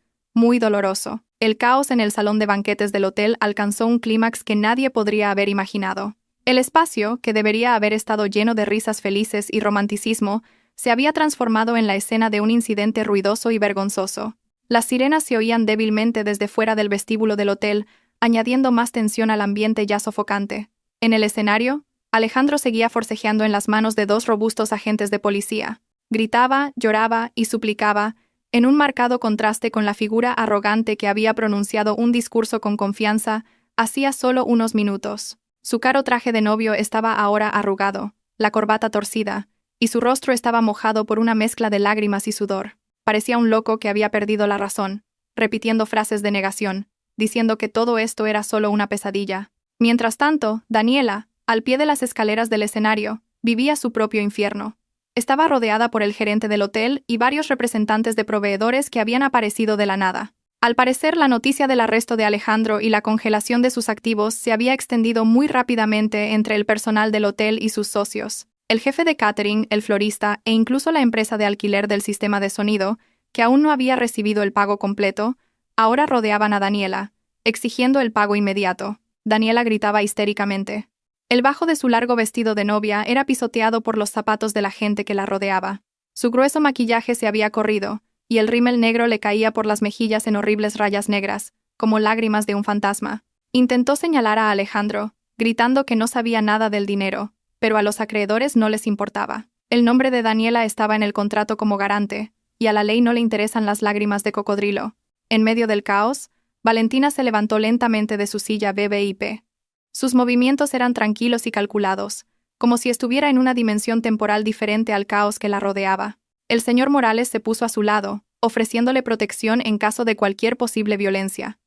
doloroso. El caos en el salón de banquetes del hotel alcanzó un clímax que nadie podría haber imaginado. El espacio, que debería haber estado lleno de risas felices y romanticismo, se había transformado en la escena de un incidente ruidoso y vergonzoso. Las sirenas se oían débilmente desde fuera del vestíbulo del hotel, añadiendo más tensión al ambiente ya sofocante. En el escenario, Alejandro seguía forcejeando en las manos de dos robustos agentes de policía. Gritaba, lloraba y suplicaba, en un marcado contraste con la figura arrogante que había pronunciado un discurso con confianza hacía solo unos minutos. Su caro traje de novio estaba ahora arrugado, la corbata torcida, y su rostro estaba mojado por una mezcla de lágrimas y sudor. Parecía un loco que había perdido la razón, repitiendo frases de negación, diciendo que todo esto era solo una pesadilla. Mientras tanto, Daniela, al pie de las escaleras del escenario, vivía su propio infierno. Estaba rodeada por el gerente del hotel y varios representantes de proveedores que habían aparecido de la nada. Al parecer, la noticia del arresto de Alejandro y la congelación de sus activos se había extendido muy rápidamente entre el personal del hotel y sus socios. El jefe de catering, el florista e incluso la empresa de alquiler del sistema de sonido, que aún no había recibido el pago completo, ahora rodeaban a Daniela, exigiendo el pago inmediato. Daniela gritaba histéricamente. El bajo de su largo vestido de novia era pisoteado por los zapatos de la gente que la rodeaba. Su grueso maquillaje se había corrido, y el rímel negro le caía por las mejillas en horribles rayas negras, como lágrimas de un fantasma. Intentó señalar a Alejandro, gritando que no sabía nada del dinero, pero a los acreedores no les importaba. El nombre de Daniela estaba en el contrato como garante, y a la ley no le interesan las lágrimas de cocodrilo. En medio del caos, Valentina se levantó lentamente de su silla BBIP. Sus movimientos eran tranquilos y calculados, como si estuviera en una dimensión temporal diferente al caos que la rodeaba. El señor Morales se puso a su lado, ofreciéndole protección en caso de cualquier posible violencia.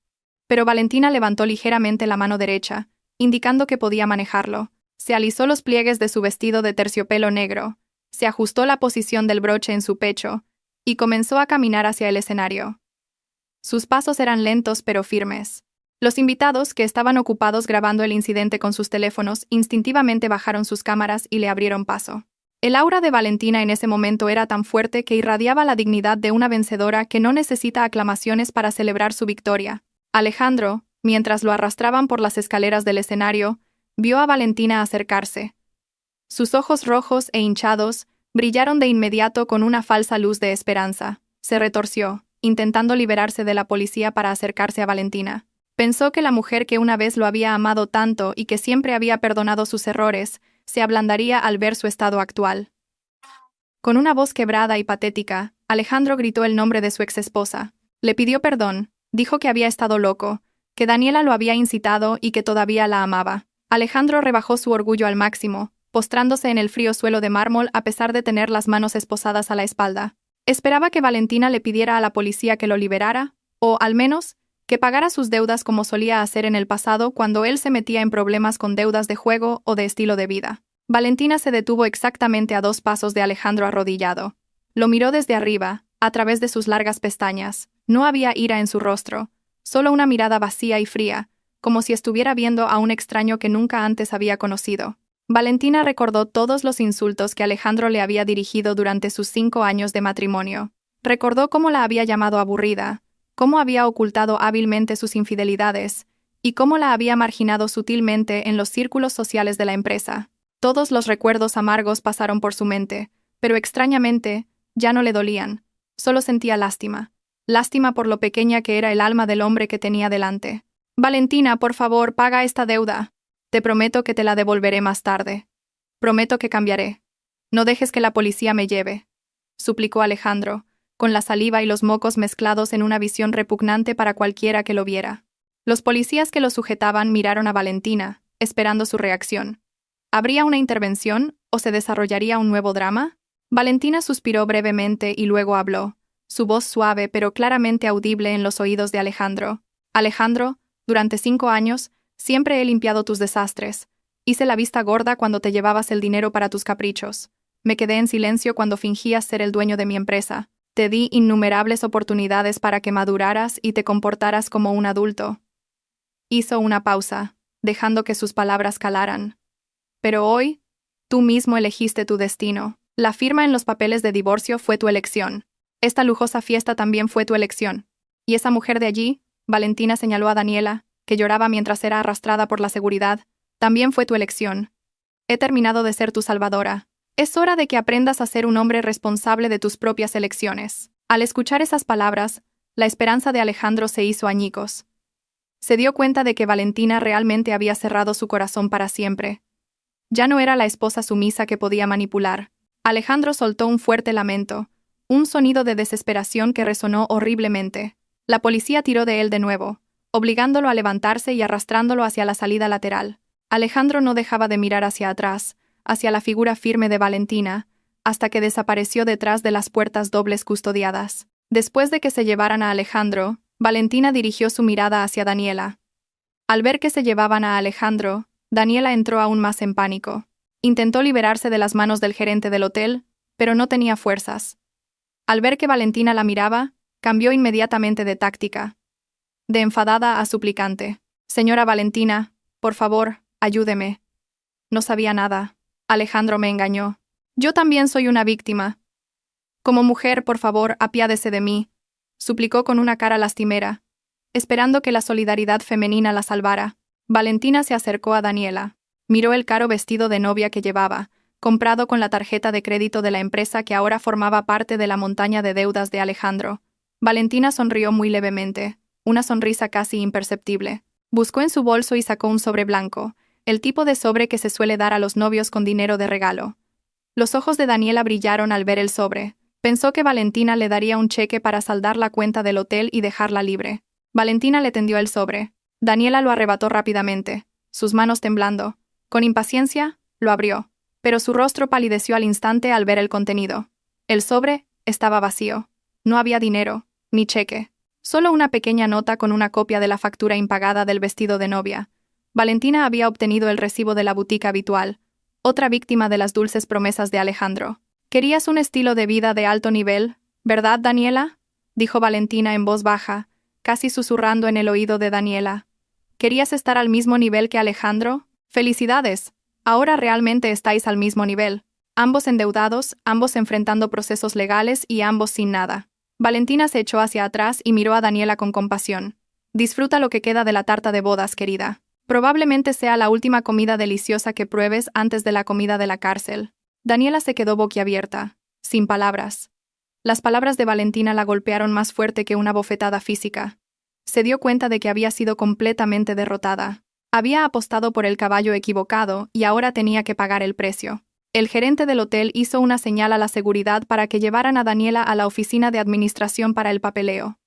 Pero Valentina levantó ligeramente la mano derecha, indicando que podía manejarlo. Se alisó los pliegues de su vestido de terciopelo negro, se ajustó la posición del broche en su pecho, y comenzó a caminar hacia el escenario. Sus pasos eran lentos pero firmes. Los invitados, que estaban ocupados grabando el incidente con sus teléfonos, instintivamente bajaron sus cámaras y le abrieron paso. El aura de Valentina en ese momento era tan fuerte que irradiaba la dignidad de una vencedora que no necesita aclamaciones para celebrar su victoria. Alejandro, mientras lo arrastraban por las escaleras del escenario, vio a Valentina acercarse. Sus ojos rojos e hinchados brillaron de inmediato con una falsa luz de esperanza. Se retorció, intentando liberarse de la policía para acercarse a Valentina. Pensó que la mujer que una vez lo había amado tanto y que siempre había perdonado sus errores, se ablandaría al ver su estado actual. Con una voz quebrada y patética, Alejandro gritó el nombre de su exesposa. Le pidió perdón, dijo que había estado loco, que Daniela lo había incitado y que todavía la amaba. Alejandro rebajó su orgullo al máximo, postrándose en el frío suelo de mármol a pesar de tener las manos esposadas a la espalda. Esperaba que Valentina le pidiera a la policía que lo liberara, o, al menos, que pagara sus deudas como solía hacer en el pasado cuando él se metía en problemas con deudas de juego o de estilo de vida. Valentina se detuvo exactamente a 2 pasos de Alejandro arrodillado. Lo miró desde arriba, a través de sus largas pestañas. No había ira en su rostro, solo una mirada vacía y fría, como si estuviera viendo a un extraño que nunca antes había conocido. Valentina recordó todos los insultos que Alejandro le había dirigido durante sus 5 años de matrimonio. Recordó cómo la había llamado aburrida, cómo había ocultado hábilmente sus infidelidades, y cómo la había marginado sutilmente en los círculos sociales de la empresa. Todos los recuerdos amargos pasaron por su mente, pero extrañamente, ya no le dolían. Solo sentía lástima. Lástima por lo pequeña que era el alma del hombre que tenía delante. Valentina, por favor, paga esta deuda. Te prometo que te la devolveré más tarde. Prometo que cambiaré. No dejes que la policía me lleve, suplicó Alejandro, con la saliva y los mocos mezclados en una visión repugnante para cualquiera que lo viera. Los policías que lo sujetaban miraron a Valentina, esperando su reacción. ¿Habría una intervención o se desarrollaría un nuevo drama? Valentina suspiró brevemente y luego habló, su voz suave pero claramente audible en los oídos de Alejandro. Alejandro, durante 5 años, siempre he limpiado tus desastres. Hice la vista gorda cuando te llevabas el dinero para tus caprichos. Me quedé en silencio cuando fingías ser el dueño de mi empresa. Te di innumerables oportunidades para que maduraras y te comportaras como un adulto. Hizo una pausa, dejando que sus palabras calaran. Pero hoy, tú mismo elegiste tu destino. La firma en los papeles de divorcio fue tu elección. Esta lujosa fiesta también fue tu elección. Y esa mujer de allí, Valentina señaló a Daniela, que lloraba mientras era arrastrada por la seguridad, también fue tu elección. He terminado de ser tu salvadora. Es hora de que aprendas a ser un hombre responsable de tus propias elecciones. Al escuchar esas palabras, la esperanza de Alejandro se hizo añicos. Se dio cuenta de que Valentina realmente había cerrado su corazón para siempre. Ya no era la esposa sumisa que podía manipular. Alejandro soltó un fuerte lamento, un sonido de desesperación que resonó horriblemente. La policía tiró de él de nuevo, obligándolo a levantarse y arrastrándolo hacia la salida lateral. Alejandro no dejaba de mirar hacia atrás, hacia la figura firme de Valentina, hasta que desapareció detrás de las puertas dobles custodiadas. Después de que se llevaran a Alejandro, Valentina dirigió su mirada hacia Daniela. Al ver que se llevaban a Alejandro, Daniela entró aún más en pánico. Intentó liberarse de las manos del gerente del hotel, pero no tenía fuerzas. Al ver que Valentina la miraba, cambió inmediatamente de táctica. De enfadada a suplicante. Señora Valentina, por favor, ayúdeme. No sabía nada. Alejandro me engañó. Yo también soy una víctima. Como mujer, por favor, apiádese de mí, suplicó con una cara lastimera, esperando que la solidaridad femenina la salvara. Valentina se acercó a Daniela. Miró el caro vestido de novia que llevaba, comprado con la tarjeta de crédito de la empresa que ahora formaba parte de la montaña de deudas de Alejandro. Valentina sonrió muy levemente, una sonrisa casi imperceptible. Buscó en su bolso y sacó un sobre blanco, el tipo de sobre que se suele dar a los novios con dinero de regalo. Los ojos de Daniela brillaron al ver el sobre. Pensó que Valentina le daría un cheque para saldar la cuenta del hotel y dejarla libre. Valentina le tendió el sobre. Daniela lo arrebató rápidamente, sus manos temblando. Con impaciencia, lo abrió, pero su rostro palideció al instante al ver el contenido. El sobre estaba vacío. No había dinero, ni cheque. Solo una pequeña nota con una copia de la factura impagada del vestido de novia. Valentina había obtenido el recibo de la boutique habitual, otra víctima de las dulces promesas de Alejandro. «Querías un estilo de vida de alto nivel, ¿verdad, Daniela?», dijo Valentina en voz baja, casi susurrando en el oído de Daniela. «¿Querías estar al mismo nivel que Alejandro? Felicidades, ahora realmente estáis al mismo nivel. Ambos endeudados, ambos enfrentando procesos legales y ambos sin nada». Valentina se echó hacia atrás y miró a Daniela con compasión. «Disfruta lo que queda de la tarta de bodas, querida. Probablemente sea la última comida deliciosa que pruebes antes de la comida de la cárcel». Daniela se quedó boquiabierta, sin palabras. Las palabras de Valentina la golpearon más fuerte que una bofetada física. Se dio cuenta de que había sido completamente derrotada. Había apostado por el caballo equivocado y ahora tenía que pagar el precio. El gerente del hotel hizo una señal a la seguridad para que llevaran a Daniela a la oficina de administración para el papeleo.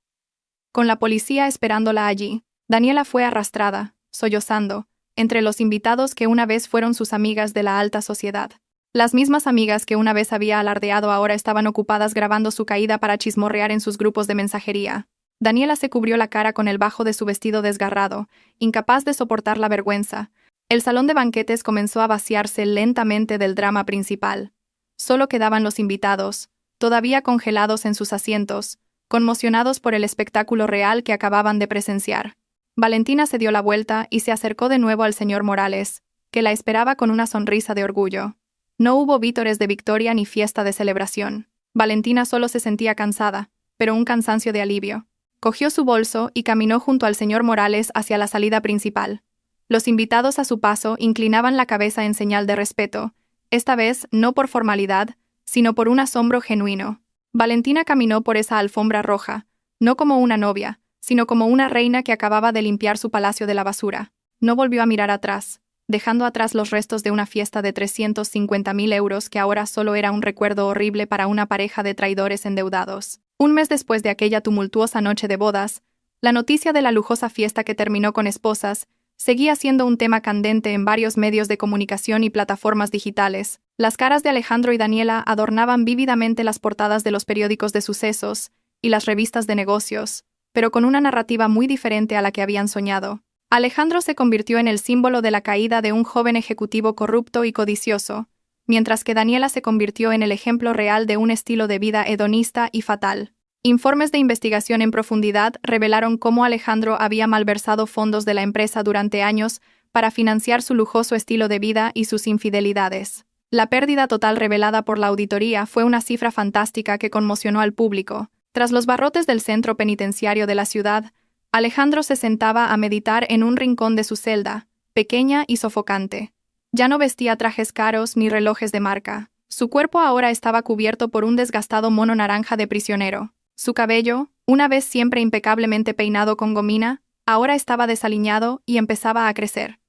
Con la policía esperándola allí, Daniela fue arrastrada, sollozando, entre los invitados que una vez fueron sus amigas de la alta sociedad. Las mismas amigas que una vez había alardeado ahora estaban ocupadas grabando su caída para chismorrear en sus grupos de mensajería. Daniela se cubrió la cara con el bajo de su vestido desgarrado, incapaz de soportar la vergüenza. El salón de banquetes comenzó a vaciarse lentamente del drama principal. Solo quedaban los invitados, todavía congelados en sus asientos, conmocionados por el espectáculo real que acababan de presenciar. Valentina se dio la vuelta y se acercó de nuevo al señor Morales, que la esperaba con una sonrisa de orgullo. No hubo vítores de victoria ni fiesta de celebración. Valentina solo se sentía cansada, pero un cansancio de alivio. Cogió su bolso y caminó junto al señor Morales hacia la salida principal. Los invitados a su paso inclinaban la cabeza en señal de respeto, esta vez no por formalidad, sino por un asombro genuino. Valentina caminó por esa alfombra roja, no como una novia, sino como una reina que acababa de limpiar su palacio de la basura. No volvió a mirar atrás, dejando atrás los restos de una fiesta de 350.000 euros que ahora solo era un recuerdo horrible para una pareja de traidores endeudados. Un mes después de aquella tumultuosa noche de bodas, la noticia de la lujosa fiesta que terminó con esposas Seguía siendo un tema candente en varios medios de comunicación y plataformas digitales. Las caras de Alejandro y Daniela adornaban vívidamente las portadas de los periódicos de sucesos y las revistas de negocios, pero con una narrativa muy diferente a la que habían soñado. Alejandro se convirtió en el símbolo de la caída de un joven ejecutivo corrupto y codicioso, mientras que Daniela se convirtió en el ejemplo real de un estilo de vida hedonista y fatal. Informes de investigación en profundidad revelaron cómo Alejandro había malversado fondos de la empresa durante años para financiar su lujoso estilo de vida y sus infidelidades. La pérdida total revelada por la auditoría fue una cifra fantástica que conmocionó al público. Tras los barrotes del centro penitenciario de la ciudad, Alejandro se sentaba a meditar en un rincón de su celda, pequeña y sofocante. Ya no vestía trajes caros ni relojes de marca. Su cuerpo ahora estaba cubierto por un desgastado mono naranja de prisionero. Su cabello, una vez siempre impecablemente peinado con gomina, ahora estaba desaliñado y empezaba a crecer.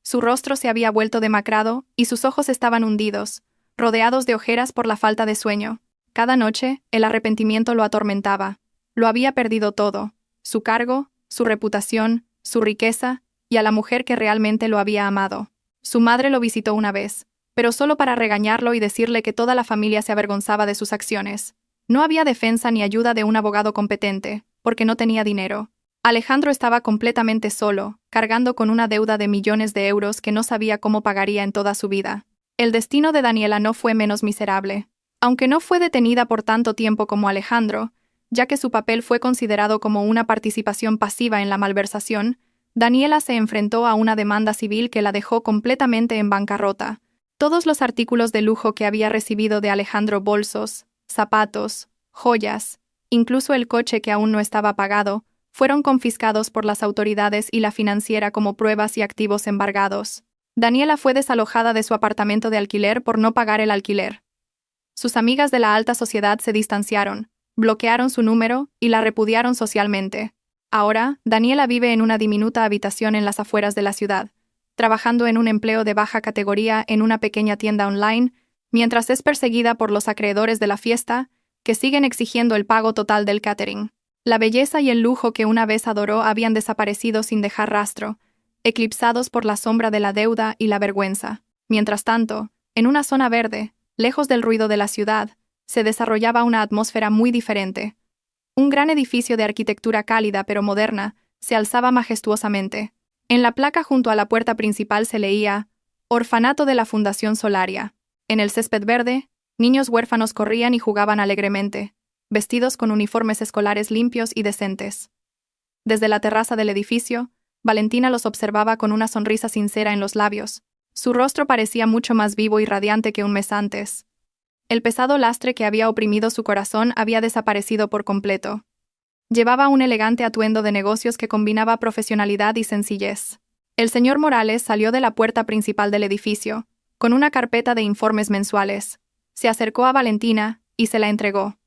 Su rostro se había vuelto demacrado y sus ojos estaban hundidos, rodeados de ojeras por la falta de sueño. Cada noche, el arrepentimiento lo atormentaba. Lo había perdido todo: su cargo, su reputación, su riqueza y a la mujer que realmente lo había amado. Su madre lo visitó una vez, pero solo para regañarlo y decirle que toda la familia se avergonzaba de sus acciones. No había defensa ni ayuda de un abogado competente, porque no tenía dinero. Alejandro estaba completamente solo, cargando con una deuda de millones de euros que no sabía cómo pagaría en toda su vida. El destino de Daniela no fue menos miserable. Aunque no fue detenida por tanto tiempo como Alejandro, ya que su papel fue considerado como una participación pasiva en la malversación, Daniela se enfrentó a una demanda civil que la dejó completamente en bancarrota. Todos los artículos de lujo que había recibido de Alejandro, bolsos, zapatos, joyas, incluso el coche que aún no estaba pagado, fueron confiscados por las autoridades y la financiera como pruebas y activos embargados. Daniela fue desalojada de su apartamento de alquiler por no pagar el alquiler. Sus amigas de la alta sociedad se distanciaron, bloquearon su número y la repudiaron socialmente. Ahora, Daniela vive en una diminuta habitación en las afueras de la ciudad, trabajando en un empleo de baja categoría en una pequeña tienda online, mientras es perseguida por los acreedores de la fiesta, que siguen exigiendo el pago total del catering. La belleza y el lujo que una vez adoró habían desaparecido sin dejar rastro, eclipsados por la sombra de la deuda y la vergüenza. Mientras tanto, en una zona verde, lejos del ruido de la ciudad, se desarrollaba una atmósfera muy diferente. Un gran edificio de arquitectura cálida pero moderna se alzaba majestuosamente. En la placa junto a la puerta principal se leía «Orfanato de la Fundación Solaria». En el césped verde, niños huérfanos corrían y jugaban alegremente, vestidos con uniformes escolares limpios y decentes. Desde la terraza del edificio, Valentina los observaba con una sonrisa sincera en los labios. Su rostro parecía mucho más vivo y radiante que un mes antes. El pesado lastre que había oprimido su corazón había desaparecido por completo. Llevaba un elegante atuendo de negocios que combinaba profesionalidad y sencillez. El señor Morales salió de la puerta principal del edificio, con una carpeta de informes mensuales. Se acercó a Valentina y se la entregó.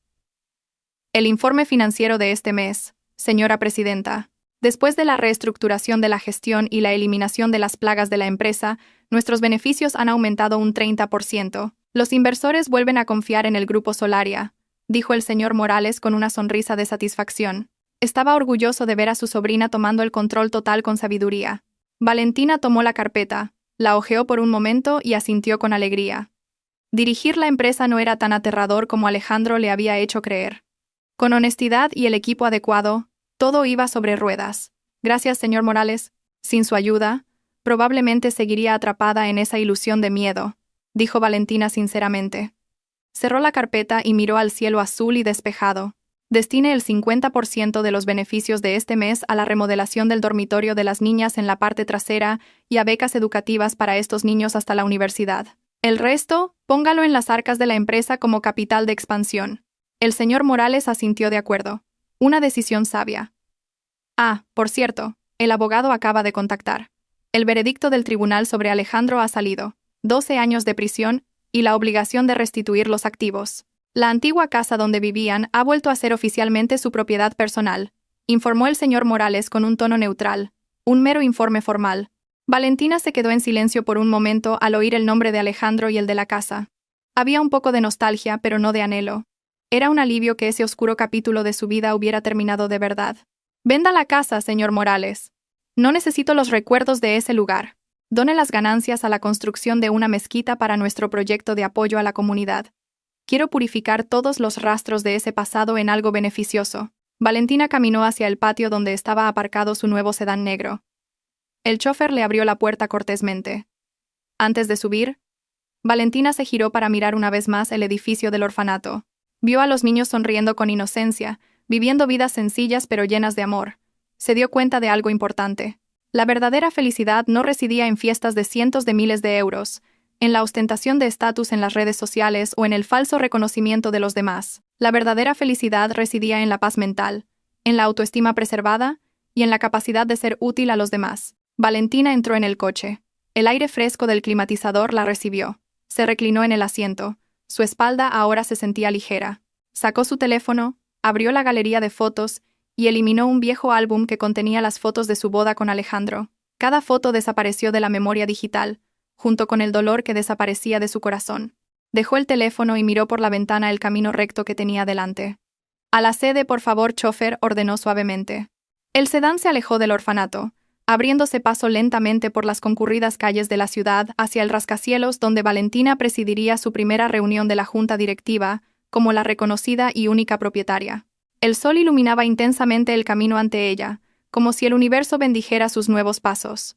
El informe financiero de este mes, señora presidenta. Después de la reestructuración de la gestión y la eliminación de las plagas de la empresa, nuestros beneficios han aumentado un 30%. Los inversores vuelven a confiar en el Grupo Solaria, dijo el señor Morales con una sonrisa de satisfacción. Estaba orgulloso de ver a su sobrina tomando el control total con sabiduría. Valentina tomó la carpeta, la hojeó por un momento y asintió con alegría. Dirigir la empresa no era tan aterrador como Alejandro le había hecho creer. Con honestidad y el equipo adecuado, todo iba sobre ruedas. Gracias, señor Morales. Sin su ayuda, probablemente seguiría atrapada en esa ilusión de miedo, dijo Valentina sinceramente. Cerró la carpeta y miró al cielo azul y despejado. Destine el 50% de los beneficios de este mes a la remodelación del dormitorio de las niñas en la parte trasera y a becas educativas para estos niños hasta la universidad. El resto, póngalo en las arcas de la empresa como capital de expansión. El señor Morales asintió de acuerdo. Una decisión sabia. Ah, por cierto, el abogado acaba de contactar. El veredicto del tribunal sobre Alejandro ha salido. 12 años de prisión y la obligación de restituir los activos. La antigua casa donde vivían ha vuelto a ser oficialmente su propiedad personal, informó el señor Morales con un tono neutral, un mero informe formal. Valentina se quedó en silencio por un momento al oír el nombre de Alejandro y el de la casa. Había un poco de nostalgia, pero no de anhelo. Era un alivio que ese oscuro capítulo de su vida hubiera terminado de verdad. «Venda la casa, señor Morales». No necesito los recuerdos de ese lugar. Done las ganancias a la construcción de una mezquita para nuestro proyecto de apoyo a la comunidad. Quiero purificar todos los rastros de ese pasado en algo beneficioso. Valentina caminó hacia el patio donde estaba aparcado su nuevo sedán negro. El chófer le abrió la puerta cortésmente. Antes de subir, Valentina se giró para mirar una vez más el edificio del orfanato. Vio a los niños sonriendo con inocencia, viviendo vidas sencillas pero llenas de amor. Se dio cuenta de algo importante. La verdadera felicidad no residía en fiestas de cientos de miles de euros, en la ostentación de estatus en las redes sociales o en el falso reconocimiento de los demás. La verdadera felicidad residía en la paz mental, en la autoestima preservada y en la capacidad de ser útil a los demás. Valentina entró en el coche. El aire fresco del climatizador la recibió. Se reclinó en el asiento. Su espalda ahora se sentía ligera. Sacó su teléfono, abrió la galería de fotos y eliminó un viejo álbum que contenía las fotos de su boda con Alejandro. Cada foto desapareció de la memoria digital, junto con el dolor que desaparecía de su corazón. Dejó el teléfono y miró por la ventana el camino recto que tenía delante. «A la sede, por favor, chofer», ordenó suavemente. El sedán se alejó del orfanato, abriéndose paso lentamente por las concurridas calles de la ciudad hacia el rascacielos donde Valentina presidiría su primera reunión de la junta directiva como la reconocida y única propietaria. El sol iluminaba intensamente el camino ante ella, como si el universo bendijera sus nuevos pasos.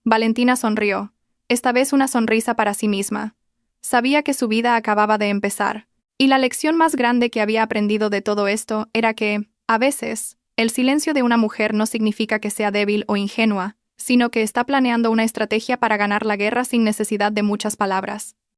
Valentina sonrió, esta vez una sonrisa para sí misma. Sabía que su vida acababa de empezar, y la lección más grande que había aprendido de todo esto era que, a veces, el silencio de una mujer no significa que sea débil o ingenua, sino que está planeando una estrategia para ganar la guerra sin necesidad de muchas palabras.